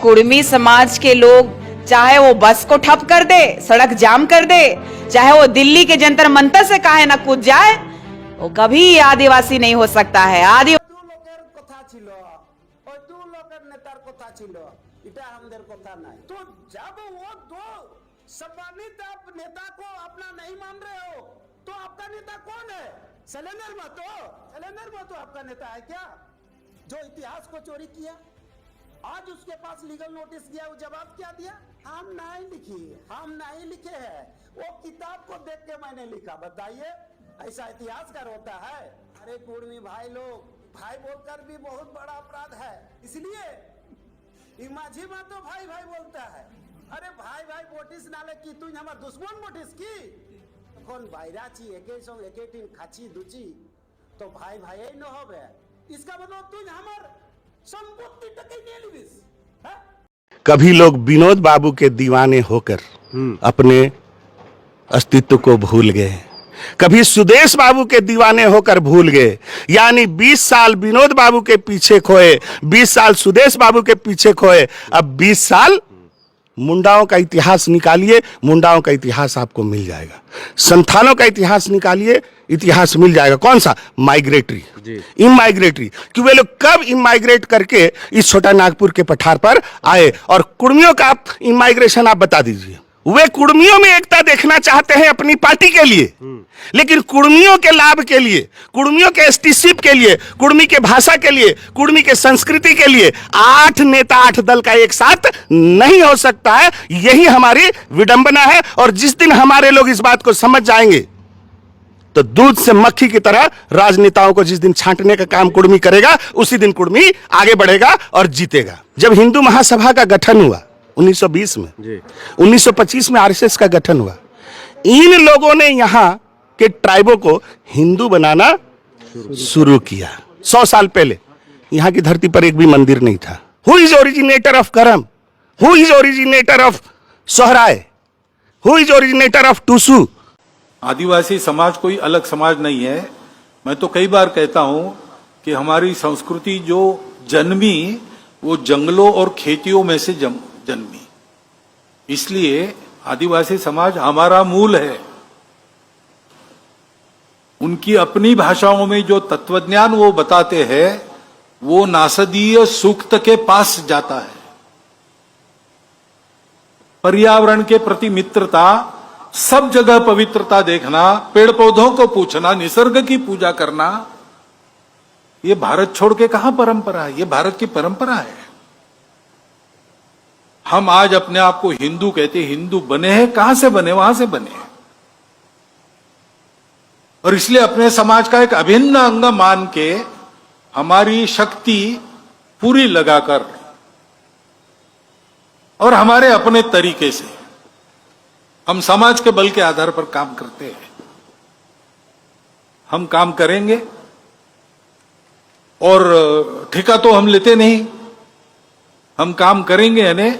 कुर्मी समाज के लोग चाहे वो बस को ठप कर दे, सड़क जाम कर दे, चाहे वो दिल्ली के जंतर मंतर से काहे ना कूद जाए, वो कभी आदिवासी नहीं हो सकता है। सम्मानित आप नेता को अपना नहीं मान रहे हो तो आपका नेता कौन है? शैलेंद्र महतो आपका नेता है क्या? जो इतिहास को चोरी किया, आज उसके पास लीगल नोटिस गया, वो जवाब क्या दिया? हम नहीं लिखे हैं, वो किताब को देख के मैंने लिखा। बताइए, ऐसा इतिहासकार होता है? अरे कुर्मी भाई लोग, भाई बोलकर भी बहुत बड़ा अपराध है, इसलिए माझी माँ तो भाई भाई बोलता है। अरे भाई भाई बोटिस नाले की तुम हमार दुश्मन बोटिस की कौन भाईरा ची एके संग एके टीम खाची दुची तो भाई भाई न होबे, इसका मतलब तुम हमार संपत्ति टके नहीं लिबिस है? कभी लोग विनोद बाबू के दीवाने होकर अपने अस्तित्व को भूल गए, कभी सुदेश बाबू के दीवाने होकर भूल गए। यानी 20 साल विनोद बाबू के पीछे खोए, 20 साल सुदेश बाबू के पीछे खोए, अब 20 साल मुंडाओं का इतिहास निकालिए, मुंडाओं का इतिहास आपको मिल जाएगा। संथालों का इतिहास निकालिए, इतिहास मिल जाएगा। कौन सा? माइग्रेटरी, इमाइग्रेटरी। कि वे लोग कब इमाइग्रेट करके इस छोटा नागपुर के पठार पर आए, और कुर्मियों का आप इमाइग्रेशन आप बता दीजिए। वे कुर्मियों में एकता देखना चाहते हैं अपनी पार्टी के लिए, लेकिन कुर्मियों के लाभ के लिए, कुर्मियों के एसटीशिप के लिए, कुर्मी के भाषा के लिए, कुर्मी के संस्कृति के लिए 8 नेता 8 दल का एक साथ नहीं हो सकता है। यही हमारी विडंबना है। और जिस दिन हमारे लोग इस बात को समझ जाएंगे तो दूध से मक्खी की तरह राजनेताओं को जिस दिन छांटने का काम कुर्मी करेगा, उसी दिन कुर्मी आगे बढ़ेगा और जीतेगा। जब हिंदू महासभा का गठन हुआ 1920 में, 1925 में आरएसएस का गठन हुआ, इन लोगों ने यहां के ट्राइबों को हिंदू बनाना शुरू किया। 100 साल पहले यहां की धरती पर एक भी मंदिर नहीं था। Who is originator of Karam? Who is originator of Sohrai? Who is originator of Tusu? आदिवासी समाज कोई अलग समाज नहीं है। मैं तो कई बार कहता हूं कि हमारी संस्कृति जो जन्मी वो जंगलों और खेतियों में से जन्मी, इसलिए आदिवासी समाज हमारा मूल है। उनकी अपनी भाषाओं में जो तत्वज्ञान वो बताते हैं वो नासदीय सूक्त के पास जाता है। पर्यावरण के प्रति मित्रता, सब जगह पवित्रता देखना, पेड़ पौधों को पूछना, निसर्ग की पूजा करना, ये भारत छोड़ के कहां परंपरा है? ये भारत की परंपरा है। हम आज अपने आप को हिंदू कहते, हिंदू बने हैं, कहां से बने? वहां से बने हैं। और इसलिए अपने समाज का एक अभिन्न अंग मान के हमारी शक्ति पूरी लगाकर और हमारे अपने तरीके से हम समाज के बल के आधार पर काम करते हैं। हम काम करेंगे और ठेका तो हम लेते नहीं, हम काम करेंगे। यानी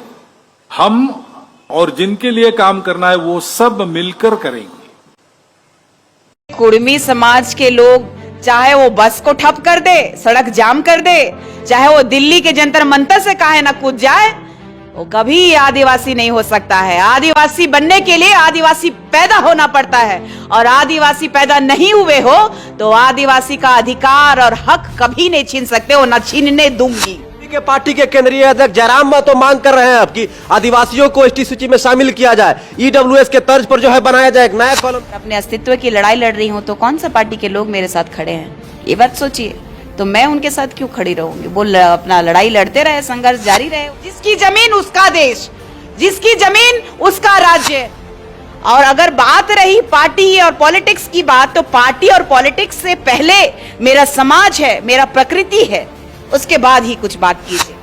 हम और जिनके लिए काम करना है वो सब मिलकर करेंगे। कुर्मी समाज के लोग चाहे वो बस को ठप कर दे, सड़क जाम कर दे, चाहे वो दिल्ली के जंतर मंतर से काहे ना कूद जाए, वो कभी आदिवासी नहीं हो सकता है। आदिवासी बनने के लिए आदिवासी पैदा होना पड़ता है, और आदिवासी पैदा नहीं हुए हो तो आदिवासी का अधिकार और हक कभी नहीं छीन सकते हो, ना छीनने दूंगी। के पार्टी के केंद्रीय अध्यक्ष जयराम महतो मांग कर रहे हैं अब कि आदिवासियों को एसटी सूची में शामिल किया जाए, ईडब्ल्यूएस के तर्ज पर जो है बनाया जाए एक नया कॉलम। अपने अस्तित्व की लड़ाई लड़ रही हूं तो कौन सा पार्टी के लोग मेरे साथ खड़े हैं, ये बात सोचिए। तो मैं उनके साथ क्यों खड़ी रहूंगी? वो अपना लड़ाई लड़ते रहे, संघर्ष जारी रहे। जिसकी जमीन उसका देश, जिसकी जमीन उसका राज्य। और अगर बात रही पार्टी और पॉलिटिक्स की बात, तो पार्टी और पॉलिटिक्स से पहले मेरा समाज है, मेरा प्रकृति है, उसके बाद ही कुछ बात कीजिए।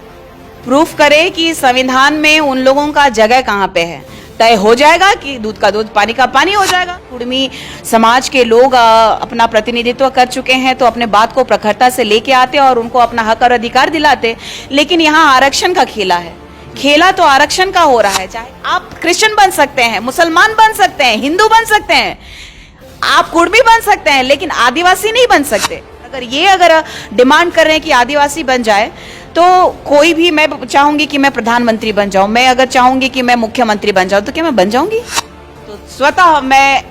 प्रूफ करें कि संविधान में उन लोगों का जगह कहां पे है, तय हो जाएगा कि दूध का दूध पानी का पानी हो जाएगा। कुर्मी समाज के लोग अपना प्रतिनिधित्व कर चुके हैं तो अपने बात को प्रखरता से लेके आते और उनको अपना हक और अधिकार दिलाते। लेकिन यहाँ आरक्षण का खेला है, खेला तो आरक्षण का हो रहा है। चाहे आप क्रिश्चियन बन सकते हैं, मुसलमान बन सकते हैं, हिंदू बन सकते हैं, आप कुर्मी बन सकते हैं, लेकिन आदिवासी नहीं बन सकते। अगर डिमांड कर रहे हैं कि आदिवासी बन जाए तो कोई भी, मैं चाहूंगी कि मैं प्रधानमंत्री बन जाऊं, मैं अगर चाहूंगी कि मैं मुख्यमंत्री बन जाऊं, तो क्या मैं बन जाऊंगी? तो स्वतः मैं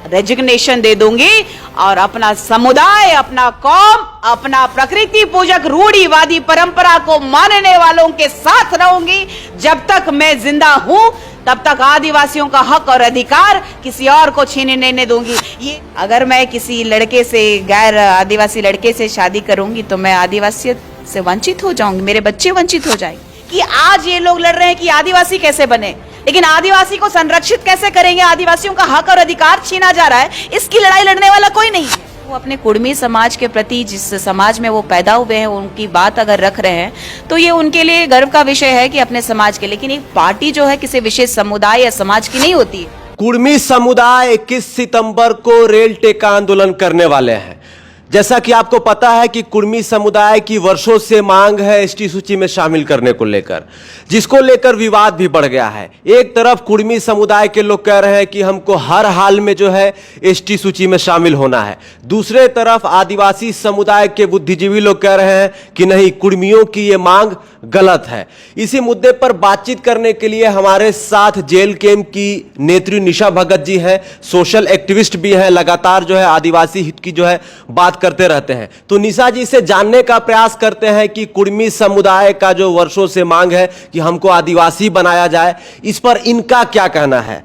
रेजिग्नेशन दे दूंगी और अपना समुदाय, अपना कौम, अपना प्रकृति पूजक रूढ़िवादी परंपरा को मानने वालों के साथ रहूंगी। जब तक मैं जिंदा हूं तब तक आदिवासियों का हक और अधिकार किसी और को छीनने नहीं दूंगी। ये अगर मैं किसी लड़के से, गैर आदिवासी लड़के से शादी करूंगी तो मैं आदिवासियत से वंचित हो जाऊंगी, मेरे बच्चे वंचित हो जाएंगे। कि आज ये लोग लड़ रहे हैं कि आदिवासी कैसे बने, लेकिन आदिवासी को संरक्षित कैसे करेंगे? आदिवासियों का हक और अधिकार छीना जा रहा है, इसकी लड़ाई लड़ने वाला कोई नहीं है। वो अपने कुर्मी समाज के प्रति, जिस समाज में वो पैदा हुए हैं, उनकी बात अगर रख रहे हैं तो ये उनके लिए गर्व का विषय है कि अपने समाज के। लेकिन एक पार्टी जो है किसी विशेष समुदाय या समाज की नहीं होती है। कुर्मी समुदाय 21 सितंबर को रेल टेका आंदोलन करने वाले हैं। जैसा कि आपको पता है कि कुर्मी समुदाय की वर्षों से मांग है एसटी सूची में शामिल करने को लेकर, जिसको लेकर विवाद भी बढ़ गया है। एक तरफ कुर्मी समुदाय के लोग कह रहे हैं कि हमको हर हाल में जो है एसटी सूची में शामिल होना है, दूसरे तरफ आदिवासी समुदाय के बुद्धिजीवी लोग कह रहे हैं कि नहीं, कुर्मियों की ये मांग गलत है। इसी मुद्दे पर बातचीत करने के लिए हमारे साथ जेल कैंप की नेत्री निशा भगत जी हैं, सोशल एक्टिविस्ट भी हैं, लगातार जो है आदिवासी हित की जो है बात करते रहते हैं। तो निशा जी से जानने का प्रयास करते हैं कि कुर्मी समुदाय का जो वर्षों से मांग है कि हमको आदिवासी बनाया जाए, इस पर इनका क्या कहना है।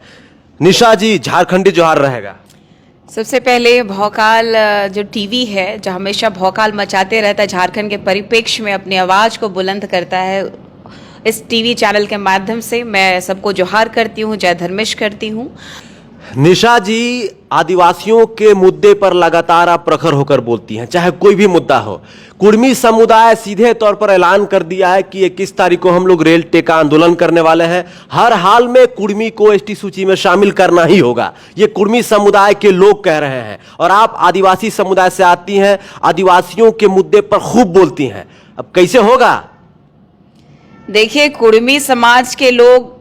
निशा जी, झारखंडी जोहार रहेगा। सबसे पहले भौकाल जो टीवी है, जो हमेशा भौकाल मचाते रहता है, झारखंड के परिप्रेक्ष्य में अपनी आवाज को बुलंद करता है, इस टीवी चैनल के माध्यम से मैं सबको जोहार करती हूँ, जय धर्मेश करती हूँ। निशा जी, आदिवासियों के मुद्दे पर लगातार आप प्रखर होकर बोलती हैं, चाहे कोई भी मुद्दा हो। कुर्मी समुदाय सीधे तौर पर ऐलान कर दिया है कि 21 तारीख को हम लोग रेल टेका आंदोलन करने वाले हैं, हर हाल में कुर्मी को एसटी सूची में शामिल करना ही होगा, ये कुर्मी समुदाय के लोग कह रहे हैं। और आप आदिवासी समुदाय से आती हैं, आदिवासियों के मुद्दे पर खूब बोलती हैं, अब कैसे होगा? देखिए, कुर्मी समाज के लोग,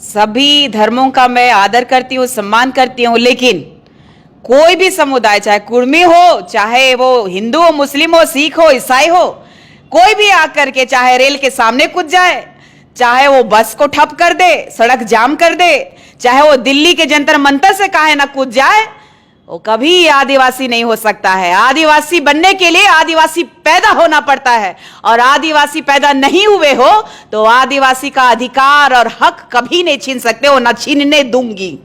सभी धर्मों का मैं आदर करती हूँ, सम्मान करती हूँ, लेकिन कोई भी समुदाय, चाहे कुर्मी हो, चाहे वो हिंदू हो, मुस्लिम हो, सिख हो, ईसाई हो, कोई भी आकर के चाहे रेल के सामने कूद जाए, चाहे वो बस को ठप कर दे, सड़क जाम कर दे, चाहे वो दिल्ली के जंतर मंतर से काहे ना कूद जाए, वो कभी आदिवासी नहीं हो सकता है। आदिवासी बनने के लिए आदिवासी पैदा होना पड़ता है, और आदिवासी पैदा नहीं हुए हो तो आदिवासी का अधिकार और हक कभी नहीं छीन सकते हो, ना छीनने दूंगी।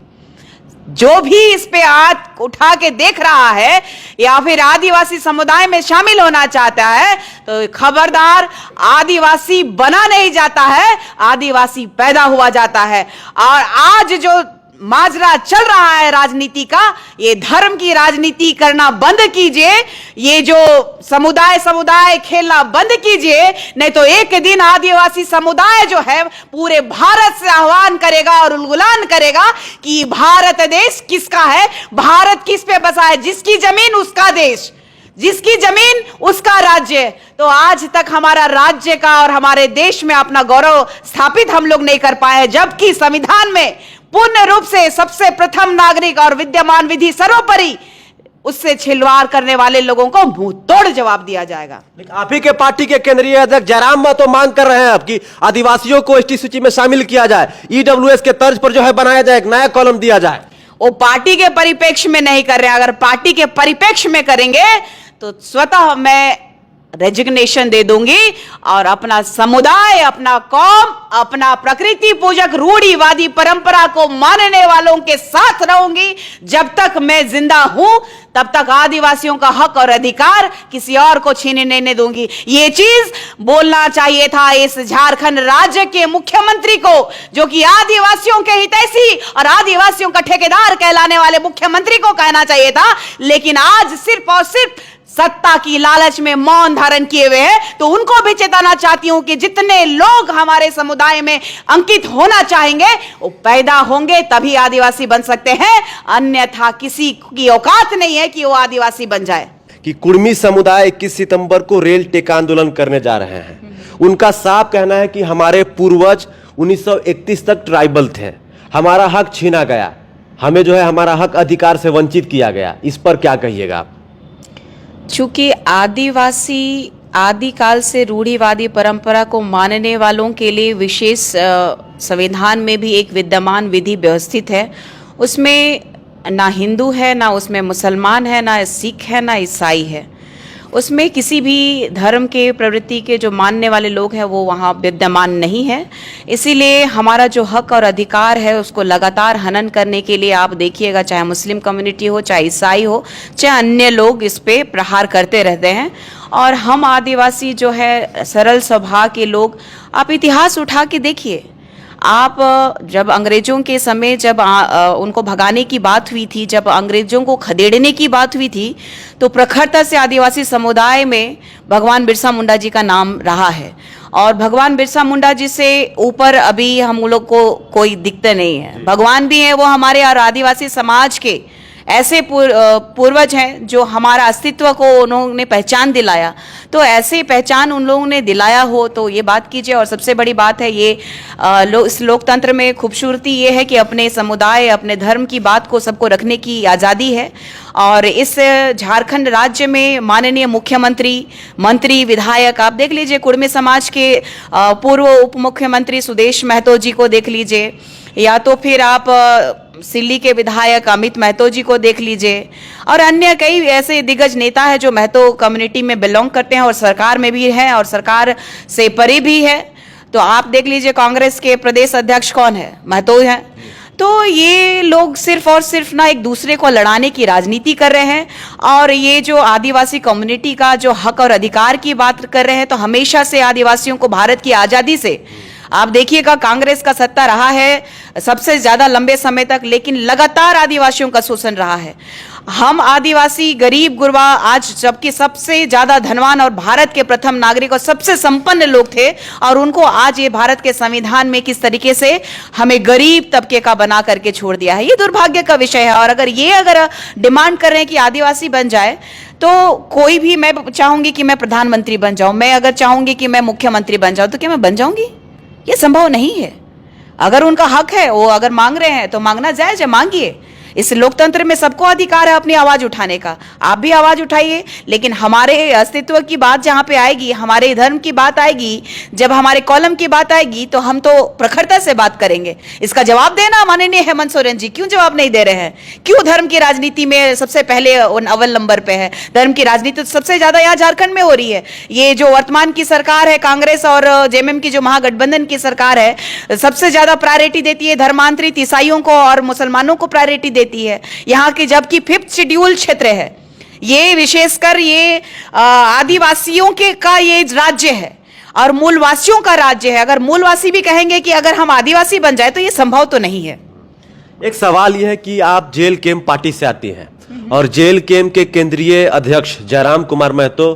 जो भी इस पे हाथ उठा के देख रहा है या फिर आदिवासी समुदाय में शामिल होना चाहता है, तो खबरदार, आदिवासी बना नहीं जाता है, आदिवासी पैदा हुआ जाता है। और आज जो माजरा चल रहा है राजनीति का, ये धर्म की राजनीति करना बंद कीजिए, ये जो समुदाय खेलना बंद कीजिए, नहीं तो एक दिन आदिवासी समुदाय जो है पूरे भारत से आह्वान करेगा और उलगुलान करेगा कि भारत देश किसका है, भारत किस पे बसा है, जिसकी जमीन उसका देश, जिसकी जमीन उसका राज्य। तो आज तक हमारा राज्य का और हमारे देश में अपना गौरव स्थापित हम लोग नहीं कर पाए, जबकि संविधान में पूर्ण रूप से सबसे प्रथम नागरिक और विद्यमान विधि सर्वोपरि, उससे छिलवार करने वाले लोगों को मुंह तोड़ जवाब दिया जाएगा। आप ही के पार्टी के केंद्रीय अध्यक्ष जयराम महतो मांग कर रहे हैं अब कि आदिवासियों को एसटी सूची में शामिल किया जाए, ईडब्ल्यूएस के तर्ज पर जो है बनाया जाए, एक नया कॉलम दिया जाए। वो पार्टी के परिप्रेक्ष्य में नहीं कर रहे हैं, अगर पार्टी के परिप्रेक्ष्य में करेंगे तो स्वतः मैं रेजिग्नेशन दे दूंगी और अपना समुदाय, अपना कौम, अपना प्रकृति पूजक रूढ़िवादी परंपरा को मानने वालों के साथ रहूंगी। जब तक मैं जिंदा हूं तब तक आदिवासियों का हक और अधिकार किसी और को छीनने नहीं दूंगी। ये चीज बोलना चाहिए था इस झारखंड राज्य के मुख्यमंत्री को, जो कि आदिवासियों के हितैषी और आदिवासियों का ठेकेदार कहलाने वाले मुख्यमंत्री को कहना चाहिए था। लेकिन आज सिर्फ और सिर्फ सत्ता की लालच में मौन धारण किए हुए हैं। तो उनको भी चेताना चाहती हूं कि जितने लोग हमारे समुदाय में अंकित होना चाहेंगे वो पैदा होंगे, तभी आदिवासी बन सकते हैं, अन्यथा किसी की औकात नहीं है कि वो आदिवासी बन जाए। कि कुर्मी समुदाय 21 सितंबर को रेल टेका आंदोलन करने जा रहे हैं। उनका साफ कहना है कि हमारे पूर्वज 1931 तक ट्राइबल थे, हमारा हक छीना गया, हमें जो है हमारा हक अधिकार से वंचित किया गया। इस पर क्या कहिएगा आप? चूंकि आदिवासी आदिकाल से रूढ़िवादी परंपरा को मानने वालों के लिए विशेष संविधान में भी एक विद्यमान विधि व्यवस्थित है। उसमें ना हिंदू है, ना उसमें मुसलमान है, ना सिख है, ना ईसाई है। उसमें किसी भी धर्म के प्रवृत्ति के जो मानने वाले लोग हैं वो वहाँ विद्यमान नहीं है। इसीलिए हमारा जो हक और अधिकार है उसको लगातार हनन करने के लिए आप देखिएगा, चाहे मुस्लिम कम्युनिटी हो, चाहे ईसाई हो, चाहे अन्य लोग इस पे प्रहार करते रहते हैं। और हम आदिवासी जो है सरल स्वभाव के लोग, आप इतिहास उठा के देखिए। आप जब अंग्रेजों के समय जब उनको भगाने की बात हुई थी, जब अंग्रेजों को खदेड़ने की बात हुई थी, तो प्रखरता से आदिवासी समुदाय में भगवान बिरसा मुंडा जी का नाम रहा है। और भगवान बिरसा मुंडा जी से ऊपर अभी हम लोग को कोई दिक्कत नहीं है। भगवान भी है वो हमारे और आदिवासी समाज के ऐसे पूर्वज हैं जो हमारा अस्तित्व को उन्होंने पहचान दिलाया। तो ऐसे पहचान उन लोगों ने दिलाया हो तो ये बात कीजिए। और सबसे बड़ी बात है ये इस लोकतंत्र में खूबसूरती ये है कि अपने समुदाय, अपने धर्म की बात को सबको रखने की आज़ादी है। और इस झारखंड राज्य में माननीय मुख्यमंत्री, मंत्री, विधायक, आप देख लीजिए कुड़मी समाज के पूर्व उप मुख्यमंत्री सुदेश महतो जी को देख लीजिए, या तो फिर आप सिल्ली के विधायक अमित महतो जी को देख लीजिए, और अन्य कई ऐसे दिग्गज नेता हैं जो महतो कम्युनिटी में बिलोंग करते हैं और सरकार में भी हैं और सरकार से परे भी है। तो आप देख लीजिए कांग्रेस के प्रदेश अध्यक्ष कौन है, महतो हैं। तो ये लोग सिर्फ और सिर्फ ना एक दूसरे को लड़ाने की राजनीति कर रहे हैं। और ये जो आदिवासी कम्युनिटी का जो हक और अधिकार की बात कर रहे हैं, तो हमेशा से आदिवासियों को भारत की आज़ादी से आप देखिएगा कांग्रेस का सत्ता रहा है सबसे ज्यादा लंबे समय तक, लेकिन लगातार आदिवासियों का शोषण रहा है। हम आदिवासी गरीब गुरबा आज जबकि सबसे ज्यादा धनवान और भारत के प्रथम नागरिक और सबसे संपन्न लोग थे, और उनको आज ये भारत के संविधान में किस तरीके से हमें गरीब तबके का बना करके छोड़ दिया है, ये दुर्भाग्य का विषय है। और अगर डिमांड कर रहे हैं कि आदिवासी बन जाए, तो कोई भी, मैं चाहूंगी कि मैं प्रधानमंत्री बन जाऊं, मैं अगर चाहूंगी कि मैं मुख्यमंत्री बन जाऊं, तो क्या मैं बन जाऊंगी? ये संभव नहीं है। अगर उनका हक है, वो अगर मांग रहे हैं तो मांगना जायज है, मांगिए। इस लोकतंत्र में सबको अधिकार है अपनी आवाज उठाने का, आप भी आवाज उठाइए। लेकिन हमारे अस्तित्व की बात जहां पे आएगी, हमारे धर्म की बात आएगी, जब हमारे कॉलम की बात आएगी, तो हम तो प्रखरता से बात करेंगे। इसका जवाब देना माननीय हेमंत सोरेन जी, क्यों जवाब नहीं दे रहे हैं? क्यों धर्म की राजनीति में सबसे पहले अव्वल नंबर पे है? धर्म की राजनीति तो सबसे ज्यादा यहाँ झारखंड में हो रही है। ये जो वर्तमान की सरकार है, कांग्रेस और जेएमएम की जो महागठबंधन की सरकार है, सबसे ज्यादा प्रायोरिटी देती है धर्मांतरित ईसाइयों को और मुसलमानों को प्रायोरिटी देती है यहाँ की, जबकि 5th शेड्यूल क्षेत्र है ये, विशेषकर ये आदिवासियों के का ये राज्य है और मूलवासियों का राज्य है। अगर मूलवासी भी कहेंगे कि अगर हम आदिवासी बन जाए, तो ये संभव तो नहीं है। एक सवाल यह है कि आप जेल कैंप पार्टी से आती हैं और जेल कैंप के केंद्रीय अध्यक्ष जयराम कुमार महतो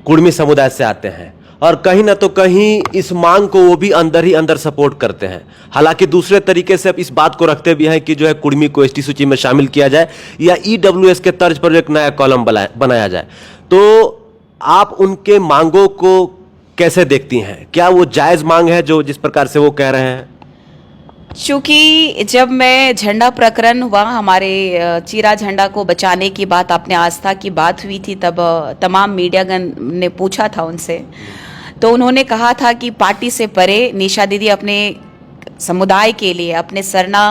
कुड़मी समुदाय से आते हैं, और कहीं ना तो कहीं इस मांग को वो भी अंदर ही अंदर सपोर्ट करते हैं। हालांकि दूसरे तरीके से इस बात को रखते भी हैं कि जो है कुड़मी को एसटी सूची में शामिल किया जाए या ईडब्ल्यूएस के तर्ज पर एक नया कॉलम बनाया जाए। तो आप उनके मांगों को कैसे देखती हैं? क्या वो जायज मांग है जो जिस प्रकार से वो कह रहे हैं? चूंकि जब मैं झंडा प्रकरण हुआ, हमारे चिरा झंडा को बचाने की बात, अपने आस्था की बात हुई थी, तब तमाम मीडियागण ने पूछा था उनसे, तो उन्होंने कहा था कि पार्टी से परे निशा दीदी अपने समुदाय के लिए, अपने सरना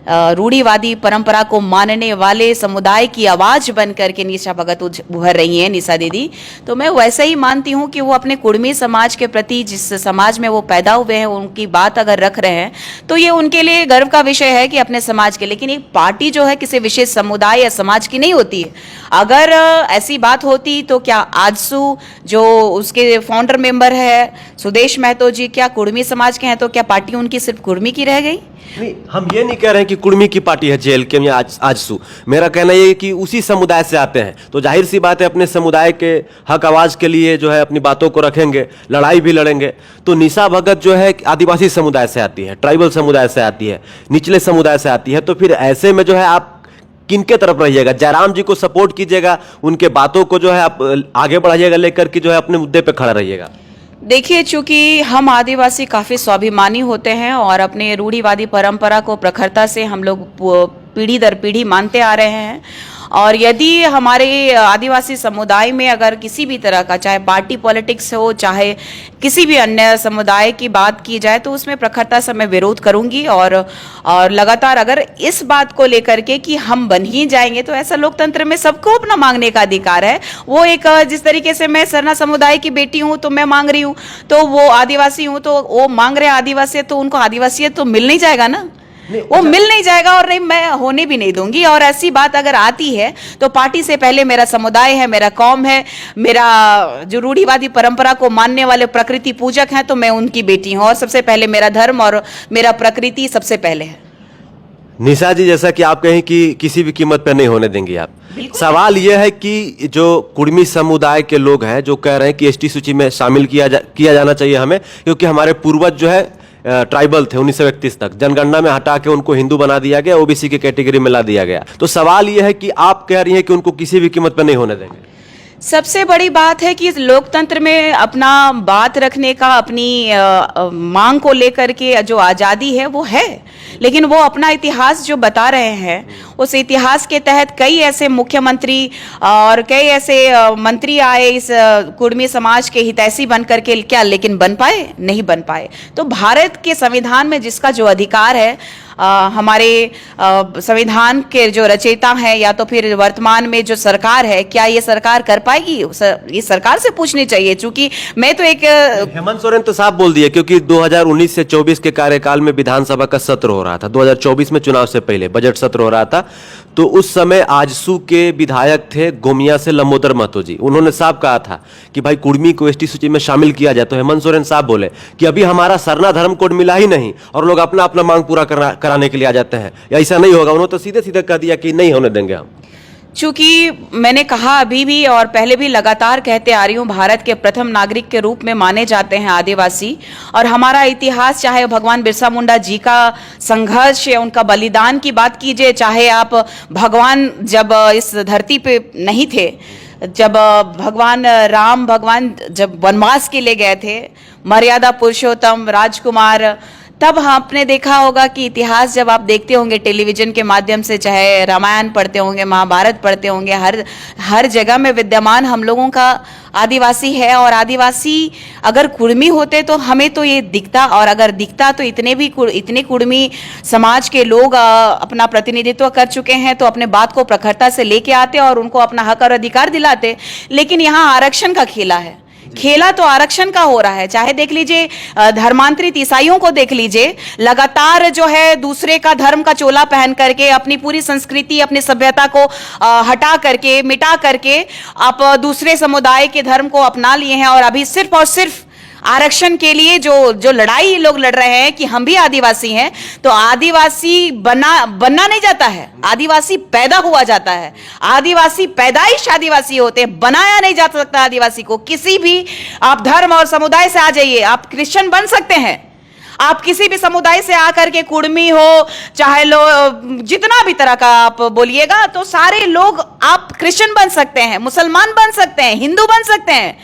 रूढ़िवादी परंपरा को मानने वाले समुदाय की आवाज बन करके निशा भगत उभर रही हैं, निशा दीदी। तो मैं वैसे ही मानती हूँ कि वो अपने कुड़मी समाज के प्रति, जिस समाज में वो पैदा हुए हैं, उनकी बात अगर रख रहे हैं तो ये उनके लिए गर्व का विषय है कि अपने समाज के। लेकिन एक पार्टी जो है किसी विशेष समुदाय या समाज की नहीं होती है। अगर ऐसी बात होती तो क्या आजसू जो उसके फाउंडर मेंबर है सुदेश महतो जी, क्या कुड़मी समाज के हैं? तो क्या पार्टी उनकी सिर्फ कुड़मी की रह गई? नहीं, हम ये नहीं कह रहे हैं कि कुड़मी की पार्टी है जेल के या आजसू। मेरा कहना ये है कि उसी समुदाय से आते हैं, तो जाहिर सी बात है अपने समुदाय के हक आवाज के लिए जो है अपनी बातों को रखेंगे, लड़ाई भी लड़ेंगे। तो निशा भगत जो है आदिवासी समुदाय से आती है, ट्राइबल समुदाय से आती है, निचले समुदाय से आती है। तो फिर ऐसे में जो है आप किनके तरफ रहिएगा? जयराम जी को सपोर्ट कीजिएगा, उनके बातों को जो है आप आगे बढ़ाइएगा, लेकर के जो है अपने मुद्दे पे खड़ा रहिएगा? देखिए, चूंकि हम आदिवासी काफ़ी स्वाभिमानी होते हैं और अपने रूढ़िवादी परंपरा को प्रखरता से हम लोग पीढ़ी दर पीढ़ी मानते आ रहे हैं, और यदि हमारे आदिवासी समुदाय में अगर किसी भी तरह का, चाहे पार्टी पॉलिटिक्स हो, चाहे किसी भी अन्य समुदाय की बात की जाए, तो उसमें प्रखरता से मैं विरोध करूंगी। और लगातार अगर इस बात को लेकर के कि हम बन ही जाएंगे, तो ऐसा लोकतंत्र में सबको अपना मांगने का अधिकार है। वो एक जिस तरीके से मैं सरना समुदाय की बेटी हूं तो मैं मांग रही हूं, तो वो आदिवासी हूं तो वो मांग रहे हैं आदिवासी, तो उनको आदिवासियत तो मिल नहीं जाएगा ना, वो मिल नहीं जाएगा और नहीं मैं होने भी नहीं दूंगी। और ऐसी बात अगर आती है तो पार्टी से पहले मेरा समुदाय है, मेरा कौम है, मेरा जो रूढ़िवादी परंपरा को मानने वाले प्रकृति पूजक हैं, तो मैं उनकी बेटी हूं और सबसे पहले मेरा धर्म और मेरा प्रकृति सबसे पहले है। निशा जी, जैसा कि आप कहें कि किसी भी कीमत पर नहीं होने देंगे आप, सवाल यह है कि जो कुर्मी समुदाय के लोग हैं जो कह रहे हैं कि एसटी सूची में शामिल किया जाना चाहिए हमें, क्योंकि हमारे पूर्वज जो है ट्राइबल थे 1931 तक, जनगणना में हटा के उनको हिंदू बना दिया गया, ओबीसी की कैटेगरी में ला दिया गया। तो सवाल यह है कि आप कह रही हैं कि उनको किसी भी कीमत पर नहीं होने देंगे। सबसे बड़ी बात है कि इस लोकतंत्र में अपना बात रखने का, अपनी मांग को लेकर के जो आज़ादी है वो है, लेकिन वो अपना इतिहास जो बता रहे हैं, उस इतिहास के तहत कई ऐसे मुख्यमंत्री और कई ऐसे मंत्री आए इस कुर्मी समाज के हितैषी बन करके, क्या लेकिन बन पाए? नहीं बन पाए। तो भारत के संविधान में जिसका जो अधिकार है, हमारे संविधान के जो रचयिता हैं या तो फिर वर्तमान में जो सरकार है, क्या ये सरकार कर पाएगी? ये सरकार से पूछनी चाहिए। चूंकि मैं तो एक हेमंत सोरेन तो साफ बोल दिए, क्योंकि 2019 से 24 के कार्यकाल में विधानसभा का सत्र हो रहा था, 2024 में चुनाव से पहले बजट सत्र हो रहा था, तो उस समय आजसू के विधायक थे गोमिया से लंबोदर महतो जी, उन्होंने साफ कहा था कि भाई कुर्मी को एसटी सूची में शामिल किया जाए। तो हेमंत सोरेन साहब बोले कि अभी हमारा सरना धर्म कोड मिला ही नहीं और लोग अपना अपना मांग पूरा कराने के लिए आ जाते हैं, ऐसा नहीं होगा। उन्होंने तो सीधे सीधे कह दिया कि नहीं होने देंगे हम। चूंकि मैंने कहा अभी भी और पहले भी लगातार कहते आ रही हूँ, भारत के प्रथम नागरिक के रूप में माने जाते हैं आदिवासी, और हमारा इतिहास, चाहे भगवान बिरसा मुंडा जी का संघर्ष या उनका बलिदान की बात कीजिए, चाहे आप भगवान जब इस धरती पे नहीं थे, जब भगवान राम जब वनवास के लिए गए थे, मर्यादा पुरुषोत्तम राजकुमार, तब आपने देखा होगा कि इतिहास जब आप देखते होंगे टेलीविजन के माध्यम से, चाहे रामायण पढ़ते होंगे, महाभारत पढ़ते होंगे, हर जगह में विद्यमान हम लोगों का आदिवासी है। और आदिवासी अगर कुर्मी होते तो हमें तो ये दिखता, और अगर दिखता तो इतने कुर्मी समाज के लोग अपना प्रतिनिधित्व कर चुके हैं, तो अपने बात को प्रखरता से लेके आते और उनको अपना हक और अधिकार दिलाते। लेकिन यहाँ आरक्षण का खेला है, खेला तो आरक्षण का हो रहा है। चाहे देख लीजिए धर्मांतरित ईसाइयों को देख लीजिए, लगातार जो है दूसरे का धर्म का चोला पहन करके, अपनी पूरी संस्कृति, अपनी सभ्यता को हटा करके, मिटा करके आप दूसरे समुदाय के धर्म को अपना लिए हैं। और अभी सिर्फ और सिर्फ आरक्षण के लिए जो लड़ाई लोग लड़ रहे हैं कि हम भी आदिवासी हैं, तो आदिवासी बनना नहीं जाता है, आदिवासी पैदा हुआ जाता है। आदिवासी पैदाइश आदिवासी होते हैं, बनाया नहीं जा सकता आदिवासी को। किसी भी आप धर्म और समुदाय से आ जाइए, आप क्रिश्चियन बन सकते हैं, आप किसी भी समुदाय से आकर के, कुर्मी हो चाहे जितना भी तरह का आप बोलिएगा, तो सारे लोग आप क्रिश्चियन बन सकते हैं, मुसलमान बन सकते हैं, हिंदू बन सकते हैं,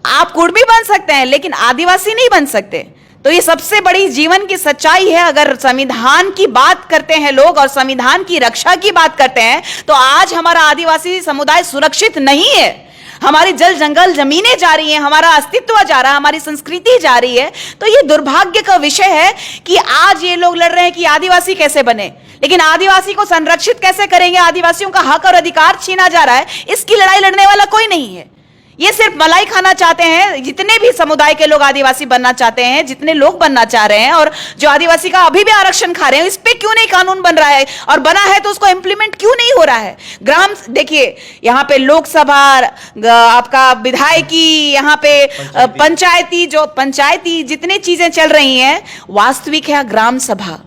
आप कुर्मी बन सकते हैं, लेकिन आदिवासी नहीं बन सकते। तो ये सबसे बड़ी जीवन की सच्चाई है। अगर संविधान की बात करते हैं लोग और संविधान की रक्षा की बात करते हैं, तो आज हमारा आदिवासी समुदाय सुरक्षित नहीं है। हमारी जल जंगल जमीनें जा रही हैं, हमारा अस्तित्व जा रहा है, हमारी संस्कृति जा रही है। तो ये दुर्भाग्य का विषय है कि आज ये लोग लड़ रहे हैं कि आदिवासी कैसे बने, लेकिन आदिवासी को संरक्षित कैसे करेंगे, आदिवासियों का हक और अधिकार छीना जा रहा है, इसकी लड़ाई लड़ने वाला कोई नहीं है। ये सिर्फ मलाई खाना चाहते हैं। जितने भी समुदाय के लोग आदिवासी बनना चाहते हैं, जितने लोग बनना चाह रहे हैं, और जो आदिवासी का अभी भी आरक्षण खा रहे हैं, इस पे क्यों नहीं कानून बन रहा है, और बना है तो उसको इंप्लीमेंट क्यों नहीं हो रहा है। देखिए यहाँ पे लोकसभा, आपका विधायकी, यहाँ पे पंचायती जितनी चीजें चल रही हैं, वास्तविक है ग्राम सभा,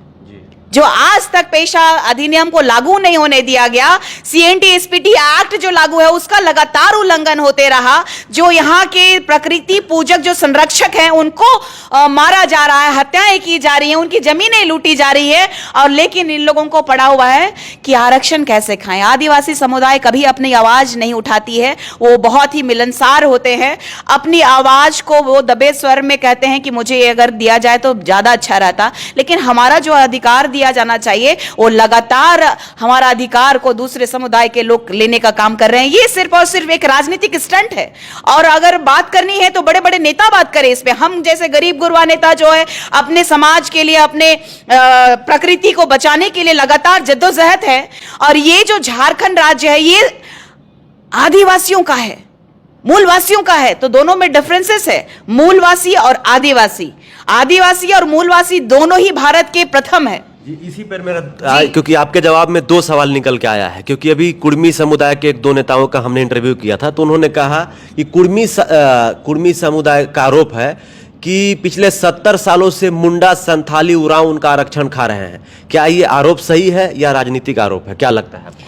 जो आज तक पेशा अधिनियम को लागू नहीं होने दिया गया। CNT-SPT एक्ट जो लागू है उसका लगातार उल्लंघन होते रहा। जो यहाँ के प्रकृति पूजक जो संरक्षक हैं उनको मारा जा रहा है, हत्याएं की जा रही हैं, उनकी जमीनें लूटी जा रही है। और लेकिन इन लोगों को पड़ा हुआ है कि आरक्षण कैसे खाएं। आदिवासी समुदाय कभी अपनी आवाज नहीं उठाती है, वो बहुत ही मिलनसार होते हैं। अपनी आवाज को वो दबे स्वर में कहते हैं कि मुझे अगर दिया जाए तो ज्यादा अच्छा रहता, लेकिन हमारा जो अधिकार दिया जाना चाहिए, वो लगातार हमारा अधिकार को दूसरे समुदाय के लोग लेने का काम कर रहे हैं। ये सिर्फ और सिर्फ एक राजनीतिक स्टंट है। और अगर बात करनी है तो बड़े बड़े नेता बात करें इस पे। हम जैसे गरीब गुरबा नेता जो है अपने समाज के लिए, अपने प्रकृति को बचाने के लिए लगातार जद्दोजहद है। और ये जो झारखंड राज्य है ये आदिवासियों का है, मूलवासियों का है। तो दोनों में डिफरेंसेस है, मूलवासी और आदिवासी। आदिवासी और मूलवासी दोनों ही भारत के प्रथम है। इसी पर मेरा क्योंकि आपके जवाब में दो सवाल निकल के आया है, क्योंकि अभी कुर्मी समुदाय के एक दो नेताओं का हमने इंटरव्यू किया था, तो उन्होंने कहा कि कुर्मी समुदाय का आरोप है कि पिछले 70 सालों से मुंडा, संथाली, उरांव उनका आरक्षण खा रहे हैं। क्या ये आरोप सही है या राजनीतिक आरोप है, क्या लगता है आपको?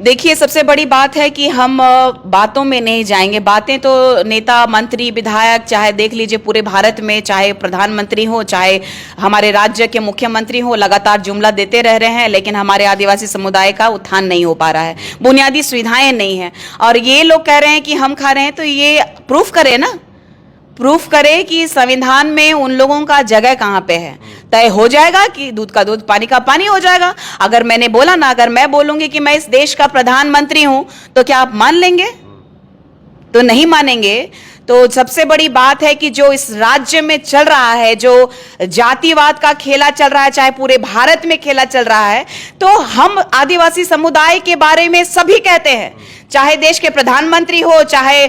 देखिए, सबसे बड़ी बात है कि हम बातों में नहीं जाएंगे। बातें तो नेता, मंत्री, विधायक, चाहे देख लीजिए पूरे भारत में, चाहे प्रधानमंत्री हो, चाहे हमारे राज्य के मुख्यमंत्री हो, लगातार जुमला देते रह रहे हैं, लेकिन हमारे आदिवासी समुदाय का उत्थान नहीं हो पा रहा है। बुनियादी सुविधाएं नहीं है। और ये लोग कह रहे हैं कि हम खा रहे हैं, तो ये प्रूफ करें ना, प्रूफ करे कि संविधान में उन लोगों का जगह कहां पे है। तय हो जाएगा कि दूध का दूध, पानी का पानी हो जाएगा। अगर मैंने बोला ना, अगर मैं बोलूंगी कि मैं इस देश का प्रधानमंत्री हूं, तो क्या आप मान लेंगे? तो नहीं मानेंगे। तो सबसे बड़ी बात है कि जो इस राज्य में चल रहा है, जो जातिवाद का खेला चल रहा है, चाहे पूरे भारत में खेला चल रहा है, तो हम आदिवासी समुदाय के बारे में सभी कहते हैं, चाहे देश के प्रधानमंत्री हो, चाहे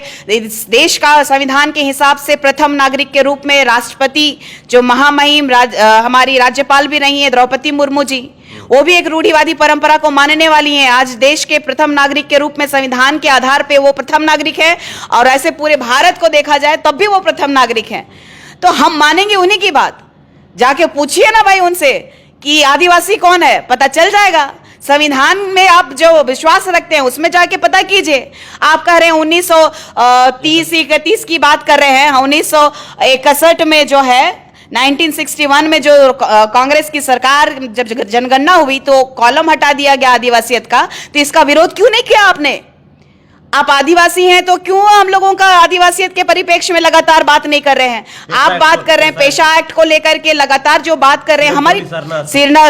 देश का संविधान के हिसाब से प्रथम नागरिक के रूप में राष्ट्रपति जो महामहिम हमारी राज्यपाल भी रही है द्रौपदी मुर्मू जी, वो भी एक रूढ़िवादी परंपरा को मानने वाली हैं। आज देश के प्रथम नागरिक के रूप में संविधान के आधार पे वो प्रथम नागरिक है, और ऐसे पूरे भारत को देखा जाए तब भी वो प्रथम नागरिक है। तो हम मानेंगे उन्हीं की बात। जाके पूछिए ना भाई उनसे कि आदिवासी कौन है, पता चल जाएगा। संविधान में आप जो विश्वास रखते हैं उसमें जाके पता कीजिए। आप कह रहे हैं 1930-31 की बात कर रहे हैं। 1961 में जो है 1961 में जो कांग्रेस की सरकार जब जनगणना हुई तो कॉलम हटा दिया गया आदिवासियत का। तो इसका विरोध क्यों नहीं किया आपने? आप आदिवासी हैं तो क्यों हम लोगों का आदिवासियत के परिप्रेक्ष्य में लगातार बात नहीं कर रहे हैं? आप बात कर रहे हैं पेशा एक्ट को लेकर के, लगातार जो बात कर रहे हैं, हमारी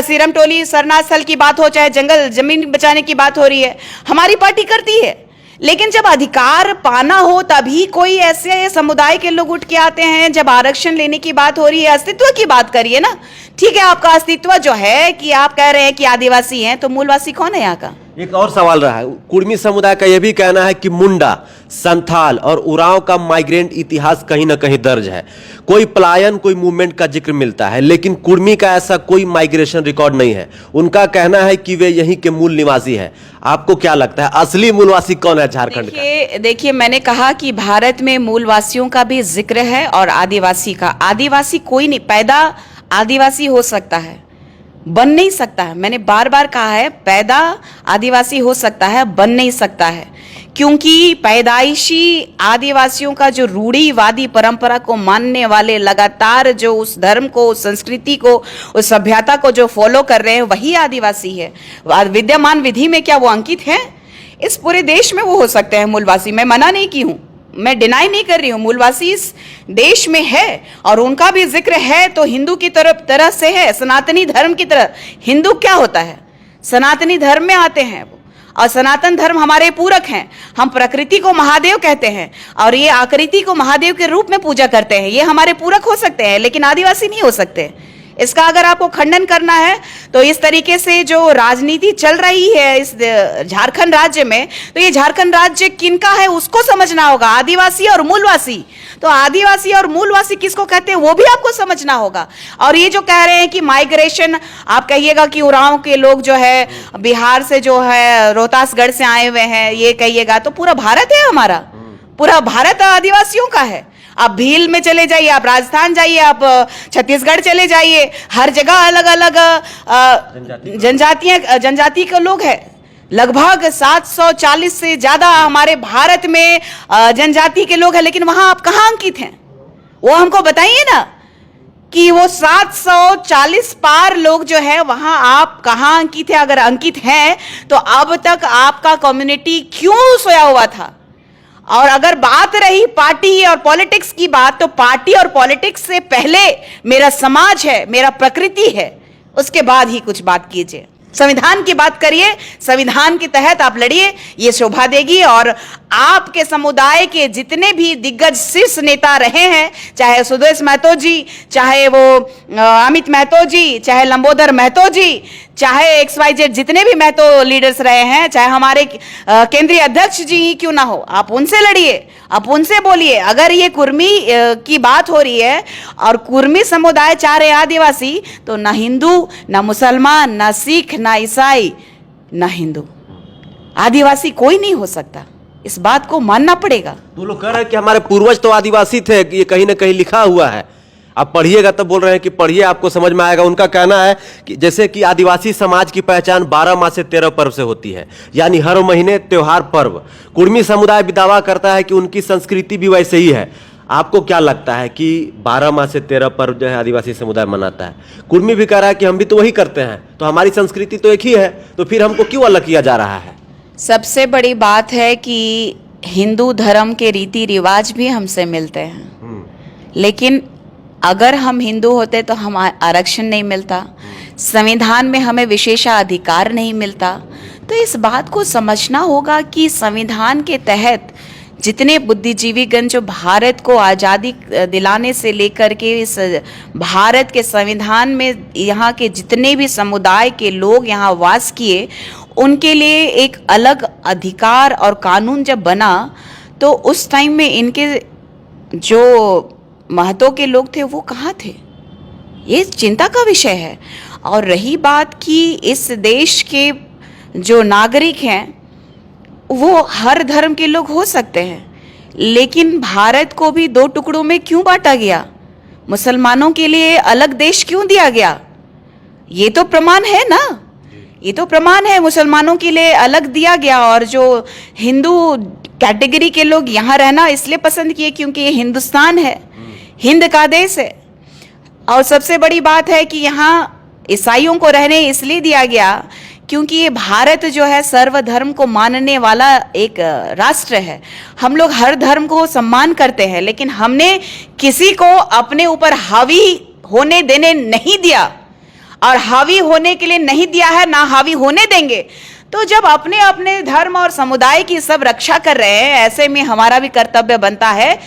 सीरम टोली सरना स्थल की बात हो, चाहे जंगल जमीन बचाने की बात हो रही है, हमारी पार्टी करती है। लेकिन जब अधिकार पाना हो तभी कोई ऐसे समुदाय के लोग उठ के आते हैं। जब आरक्षण लेने की बात हो रही है, अस्तित्व की बात करिए ना। ठीक है, आपका अस्तित्व जो है कि आप कह रहे हैं कि आदिवासी हैं, तो मूलवासी कौन है यहाँ का? एक और सवाल रहा है, कुर्मी समुदाय का यह भी कहना है कि मुंडा, संथाल और उरांव का माइग्रेंट इतिहास कहीं ना कहीं दर्ज है। कोई पलायन, कोई मूवमेंट का जिक्र मिलता है, लेकिन कुर्मी का ऐसा कोई माइग्रेशन रिकॉर्ड नहीं है। उनका कहना है कि वे यहीं के मूल निवासी हैं। आपको क्या लगता है असली मूलवासी कौन है झारखंड का? देखिए, मैंने कहा कि भारत में मूलवासियों का भी जिक्र है और आदिवासी का। आदिवासी कोई नहीं पैदा आदिवासी हो सकता है, बन नहीं सकता है। मैंने बार बार कहा है, पैदा आदिवासी हो सकता है, बन नहीं सकता है। क्योंकि पैदाइशी आदिवासियों का जो रूढ़िवादी परंपरा को मानने वाले, लगातार जो उस धर्म को, उस संस्कृति को, उस सभ्यता को जो फॉलो कर रहे हैं, वही आदिवासी है। विद्यमान विधि में क्या वो अंकित है? इस पूरे देश में वो हो सकते हैं मूलवासी। मैं मना नहीं की हूँ, मैं डिनाई नहीं कर रही हूँ, मूलवासी इस देश में है और उनका भी जिक्र है तो हिंदू की तरह से है, सनातनी धर्म की तरह। हिंदू क्या होता है? सनातनी धर्म में आते हैं वो, और सनातन धर्म हमारे पूरक हैं। हम प्रकृति को महादेव कहते हैं और ये आकृति को महादेव के रूप में पूजा करते हैं। ये हमारे पूरक हो सकते हैं, लेकिन आदिवासी नहीं हो सकते। इसका अगर आपको खंडन करना है तो इस तरीके से जो राजनीति चल रही है इस झारखंड राज्य में, तो ये झारखंड राज्य किनका है उसको समझना होगा। आदिवासी और मूलवासी, तो आदिवासी और मूलवासी किसको कहते हैं वो भी आपको समझना होगा। और ये जो कह रहे हैं कि माइग्रेशन, आप कहिएगा कि उरांव के लोग जो है बिहार से जो है रोहतासगढ़ से आए हुए हैं, ये कहिएगा, तो पूरा भारत है हमारा, पूरा भारत आदिवासियों का है। आप भील में चले जाइए, आप राजस्थान जाइए, आप छत्तीसगढ़ चले जाइए, हर जगह अलग अलग जनजाति के लोग हैं। लगभग 740 से ज्यादा हमारे भारत में जनजाति के लोग हैं, लेकिन वहां आप कहां अंकित हैं वो हमको बताइए ना, कि वो 740 पार लोग जो है वहां आप कहां अंकित है। अगर अंकित हैं तो अब तक आपका कम्युनिटी क्यों सोया हुआ था? और अगर बात रही पार्टी और पॉलिटिक्स की बात, तो पार्टी और पॉलिटिक्स से पहले मेरा समाज है, मेरा प्रकृति है, उसके बाद ही कुछ बात कीजिए। संविधान की बात करिए, संविधान के तहत आप लड़िए, ये शोभा देगी। और आपके समुदाय के जितने भी दिग्गज शीर्ष नेता रहे हैं, चाहे सुदेश महतो जी, चाहे वो अमित महतो जी, चाहे लंबोदर महतो जी, चाहे XYZ जितने भी महतो लीडर्स रहे हैं, चाहे हमारे केंद्रीय अध्यक्ष जी ही क्यों ना हो, आप उनसे लड़िए, आप उनसे बोलिए। अगर ये कुर्मी की बात हो रही है और कुर्मी समुदाय चाह रहे आदिवासी, तो ना हिंदू, ना मुसलमान, ना सिख, ना ईसाई, ना हिंदू, आदिवासी कोई नहीं हो सकता। इस बात को मानना पड़ेगा। तो लोग कह रहे हैं कि हमारे पूर्वज तो आदिवासी थे, ये कहीं ना कहीं लिखा हुआ है। आप पढ़िएगा तब बोल रहे हैं कि पढ़िए, आपको समझ में आएगा। उनका कहना है कि जैसे कि आदिवासी समाज की पहचान 12 माह से 13 पर्व से होती है, यानी हर महीने त्योहार पर्व। कुर्मी समुदाय भी दावा करता है कि उनकी संस्कृति भी वैसे ही है। आपको क्या लगता है कि 12 माह से 13 पर्व जो है आदिवासी समुदाय मनाता है? कुर्मी भी कह रहा है कि हम भी तो वही करते हैं, तो हमारी संस्कृति तो एक ही है, तो फिर हमको क्यों अलग किया जा रहा है? सबसे बड़ी बात है कि हिंदू धर्म के रीति रिवाज भी हमसे मिलते हैं, लेकिन अगर हम हिंदू होते तो हम आरक्षण नहीं मिलता, संविधान में हमें विशेषाधिकार नहीं मिलता। तो इस बात को समझना होगा कि संविधान के तहत जितने बुद्धिजीवीगण जो भारत को आज़ादी दिलाने से लेकर के इस भारत के संविधान में यहाँ के जितने भी समुदाय के लोग यहाँ वास किए, उनके लिए एक अलग अधिकार और कानून जब बना, तो उस टाइम में इनके जो महतो के लोग थे वो कहाँ थे, ये चिंता का विषय है। और रही बात कि इस देश के जो नागरिक हैं वो हर धर्म के लोग हो सकते हैं, लेकिन भारत को भी 2 टुकड़ों में क्यों बांटा गया? मुसलमानों के लिए अलग देश क्यों दिया गया? ये तो प्रमाण है ना, ये तो प्रमाण है। मुसलमानों के लिए अलग दिया गया और जो हिंदू कैटेगरी के लोग यहाँ रहना इसलिए पसंद किए क्योंकि ये हिंदुस्तान है, हिंद का देश है। और सबसे बड़ी बात है कि यहाँ ईसाइयों को रहने इसलिए दिया गया क्योंकि ये भारत जो है सर्वधर्म को मानने वाला एक राष्ट्र है। हम लोग हर धर्म को सम्मान करते हैं, लेकिन हमने किसी को अपने ऊपर हावी होने देने नहीं दिया, और हावी होने के लिए नहीं दिया है, ना हावी होने देंगे। तो जब अपने अपने धर्म और समुदाय की सब रक्षा कर रहे हैं, ऐसे में हमारा भी कर्तव्य बनता है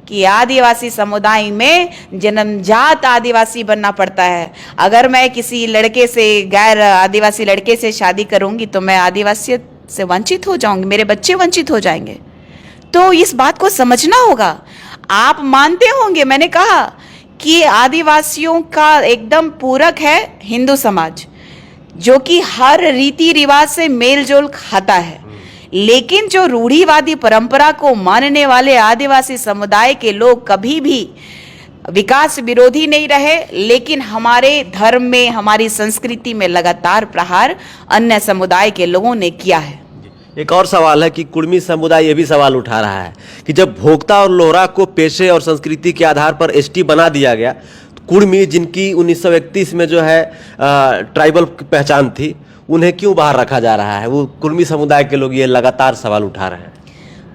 कि आदिवासी समुदाय में जन्मजात आदिवासी बनना पड़ता है। अगर मैं किसी लड़के से, गैर आदिवासी लड़के से शादी करूंगी तो मैं आदिवासियत से वंचित हो जाऊंगी, मेरे बच्चे वंचित हो जाएंगे। तो इस बात को समझना होगा। आप मानते होंगे, मैंने कहा कि आदिवासियों का एकदम पूरक है हिंदू समाज, जो कि हर रीति रिवाज से मेल जोल खाता है, लेकिन जो रूढ़िवादी परंपरा को मानने वाले आदिवासी समुदाय के लोग कभी भी विकास विरोधी नहीं रहे, लेकिन हमारे धर्म में, हमारी संस्कृति में लगातार प्रहार अन्य समुदाय के लोगों ने किया है। एक और सवाल है कि कुर्मी समुदाय ये भी सवाल उठा रहा है कि जब भोक्ता और लोहरा को पेशे और संस्कृति के आधार पर एसटी बना दिया गया, तो कुर्मी जिनकी 1931 में जो है ट्राइबल पहचान थी, उन्हें क्यों बाहर रखा जा रहा है? वो कुर्मी समुदाय के लोग ये लगातार सवाल उठा रहे हैं।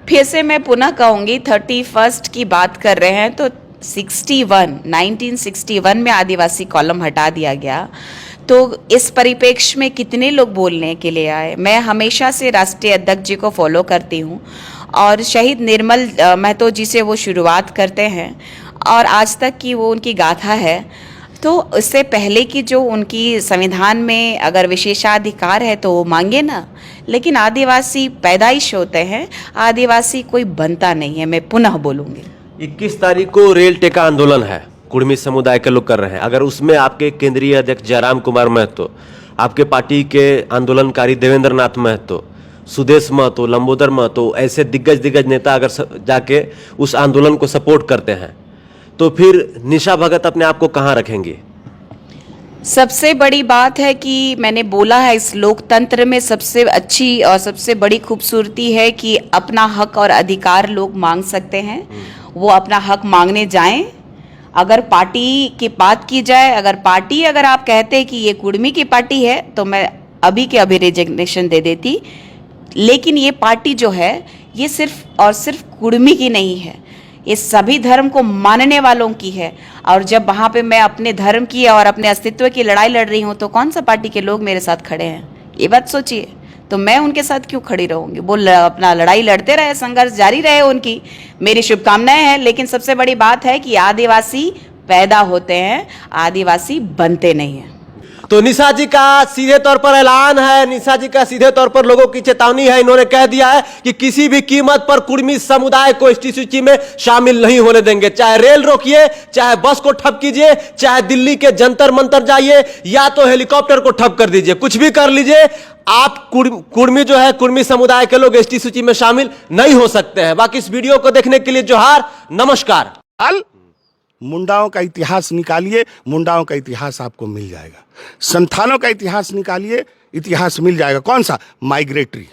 फिर से मैं पुनः कहूंगी, 31 की बात कर रहे हैं तो 1961 में आदिवासी कॉलम हटा दिया गया। तो इस परिप्रेक्ष्य में कितने लोग बोलने के लिए आए? मैं हमेशा से राष्ट्रीय अध्यक्ष जी को फॉलो करती हूँ और शहीद निर्मल महतो जी से वो शुरुआत करते हैं और आज तक की वो उनकी गाथा है। तो इससे पहले की जो उनकी संविधान में अगर विशेषाधिकार है तो वो मांगे ना, लेकिन आदिवासी पैदाइश होते हैं, आदिवासी कोई बनता नहीं है। मैं पुनः बोलूँगी 21 तारीख को रेल टेका आंदोलन है, कुर्मी समुदाय के लोग कर रहे हैं। अगर उसमें आपके केंद्रीय अध्यक्ष जयराम कुमार महतो, आपके पार्टी के आंदोलनकारी देवेंद्र नाथ महतो, सुदेश महतो, लंबोदर महतो, ऐसे दिग्गज नेता अगर जाके उस आंदोलन को सपोर्ट करते हैं, तो फिर निशा भगत अपने आप को कहाँ रखेंगे? सबसे बड़ी बात है कि मैंने बोला है, इस लोकतंत्र में सबसे अच्छी और सबसे बड़ी खूबसूरती है कि अपना हक और अधिकार लोग मांग सकते हैं। वो अपना हक मांगने जाएं। अगर पार्टी की बात की जाए, अगर आप कहते हैं कि ये कुर्मी की पार्टी है, तो मैं अभी के अभी रेजिग्नेशन दे देती। लेकिन ये पार्टी जो है, ये सिर्फ और सिर्फ कुर्मी की नहीं है, ये सभी धर्म को मानने वालों की है। और जब वहाँ पे मैं अपने धर्म की और अपने अस्तित्व की लड़ाई लड़ रही हूँ तो कौन सा पार्टी के लोग मेरे साथ खड़े हैं, ये बात सोचिए। तो मैं उनके साथ क्यों खड़ी रहूँगी? वो अपना लड़ाई लड़ते रहे, संघर्ष जारी रहे उनकी, मेरी शुभकामनाएं हैं। लेकिन सबसे बड़ी बात है कि आदिवासी पैदा होते हैं, आदिवासी बनते नहीं हैं। तो निशा जी का सीधे तौर पर ऐलान है, निशा जी का सीधे तौर पर लोगों की चेतावनी है। इन्होंने कह दिया है कि किसी भी कीमत पर कुर्मी समुदाय को एसटी सूची में शामिल नहीं होने देंगे। चाहे रेल रोकिए, चाहे बस को ठप कीजिए, चाहे दिल्ली के जंतर मंतर जाइए, या तो हेलीकॉप्टर को ठप कर दीजिए, कुछ भी कर लीजिए, आप कुर्मी जो है, कुर्मी समुदाय के लोग एसटी सूची में शामिल नहीं हो सकते हैं। बाकी इस वीडियो को देखने के लिए जोहार, नमस्कार। मुंडाओं का इतिहास निकालिए, मुंडाओं का इतिहास आपको मिल जाएगा। संथालों का इतिहास निकालिए, इतिहास मिल जाएगा। कौन सा? माइग्रेटरी,